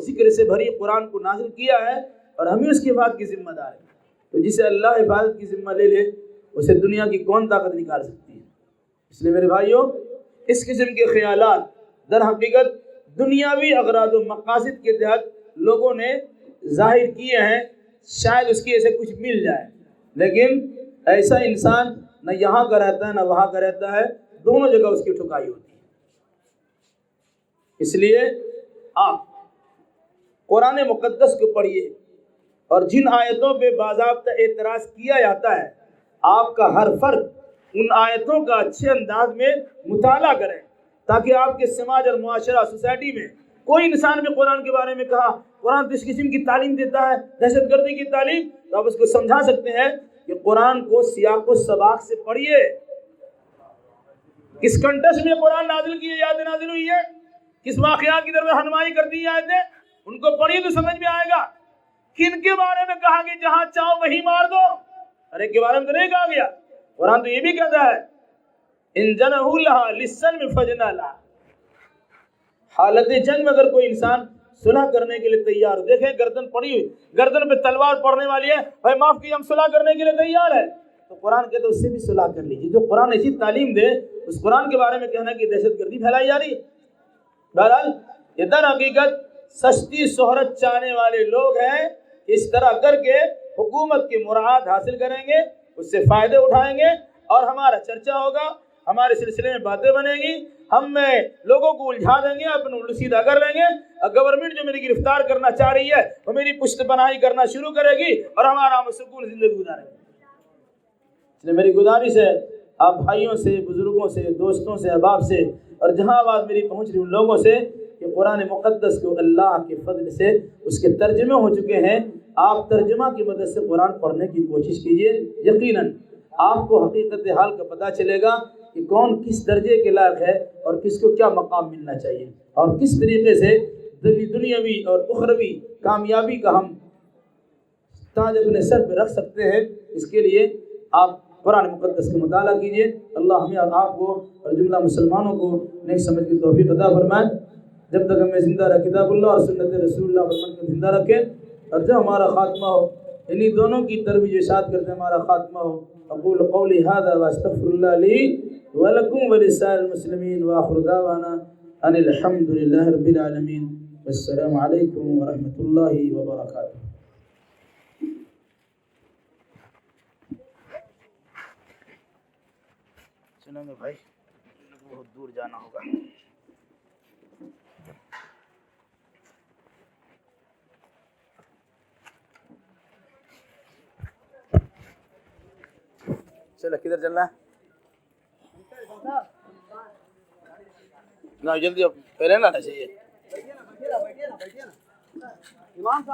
ذکر سے بھری قرآن کو نازل کیا ہے اور ہم ہی اس کی حفاظت کی ذمہ دار ہیں. تو جسے اللہ حفاظت کی ذمہ لے لے اسے دنیا کی کون طاقت نکال سکتی ہے؟ اس لیے میرے بھائیوں، اس قسم کے خیالات در حقیقت دنیاوی اغراض و مقاصد کے تحت لوگوں نے ظاہر کیے ہیں، شاید اس کی ایسے کچھ مل جائے. لیکن ایسا انسان نہ یہاں کا رہتا ہے نہ وہاں کا رہتا ہے، دونوں جگہ اس کی ٹھکائی ہوتی ہے. اس لیے آپ قرآن مقدس کو پڑھیے اور جن آیتوں پہ باضابطہ اعتراض کیا جاتا ہے، آپ کا ہر فرد ان آیتوں کا اچھے انداز میں مطالعہ کریں تاکہ آپ کے سماج اور معاشرہ سوسائٹی میں کوئی انسان بھی قرآن کے بارے میں کہا قرآن کس قسم کی تعلیم دیتا ہے، دہشت گردی کی تعلیم، تو آپ اس کو سمجھا سکتے ہیں کہ قرآن کو سیاق و سباق سے پڑھیے. کس کنٹس میں قرآن نازل کی آیات نازل ہوئی ہے، کس واقعات کی طرف رہنمائی کرتی ہے آیتیں، ان کو پڑھیے تو سمجھ میں آئے گا۔ کن کے بارے میں کہا کہ جہاں چاہو وہی مار دو؟ ارے کے بارے میں تو نہیں کہا گیا، قرآن تو یہ بھی کہتا ہے ان جنحوا لها للسلم فاجنح لها، حالت جنگ میں اگر کوئی انسان صلح کرنے کے لیے تیار ہو، دیکھیں گردن پڑی ہوئی، گردن پہ تلوار پڑنے والی ہے، بھائی معاف کیجیے ہم صلح کرنے کے لیے تیار ہے، تو قرآن کہتے اس سے بھی صلح کر لیجیے۔ جو قرآن ایسی تعلیم دے، اس قرآن کے بارے میں کہنا کہ دہشت گردی پھیلائی جا رہی ہے۔ بہرحال یہ در حقیقت سستی شہرت چاہنے والے لوگ ہیں، اس طرح کر کے حکومت کی مراعات حاصل کریں گے، اس سے فائدے اٹھائیں گے، اور ہمارا چرچا ہوگا، ہمارے سلسلے میں باتیں بنیں گی، ہم میں لوگوں کو الجھا دیں گے، اپنے الٹا سیدھا کر لیں گے، اور گورنمنٹ جو میری گرفتار کرنا چاہ رہی ہے وہ میری پشت پناہی کرنا شروع کرے گی، اور ہمارا ہم سکون زندگی گزاریں گے۔ اس لیے میری گزارش ہے آپ بھائیوں سے، بزرگوں سے، دوستوں سے، احباب سے، اور جہاں آواز میری پہنچ رہی ان لوگوں سے کہ قرآن مقدس کو اللہ کے فضل سے اس کے ترجمے ہو چکے ہیں، آپ ترجمہ کی مدد سے قرآن پڑھنے کی کوشش کیجئے۔ یقیناً آپ کو حقیقت حال کا پتہ چلے گا کہ کون کس درجے کے لائق ہے اور کس کو کیا مقام ملنا چاہیے، اور کس طریقے سے دنیاوی اور اخروی کامیابی کا ہم تاج اپنے سر پہ رکھ سکتے ہیں۔ اس کے لیے آپ قرآن مقدس کا مطالعہ کیجئے۔ اللہ ہمیں اور آپ کو اور جملہ مسلمانوں کو نیک سمجھ کی توفیق عطا فرمائے۔ جب تک ہمیں زندہ رکھ کتاب اللہ اور سنت رسول اللہ پر عمل کر زندہ رکھے، اور جب ہمارا خاتمہ ہو، انہی دونوں کی ترویج اشاعت کرتے ہمارا خاتمہ ہو۔ اقول قولی ھذا واستغفر اللہ لی ولکم ولسائر المسلمین، وآخر دعوانا ان الحمد للہ رب العالمین، والسلام علیکم ورحمۃ اللہ وبرکاتہ۔ چلیں گے بھائی، بہت دور جانا ہوگا۔ چلو کدھر چلنا ہے؟ نہ جلدی، پہلے نہ چاہیے۔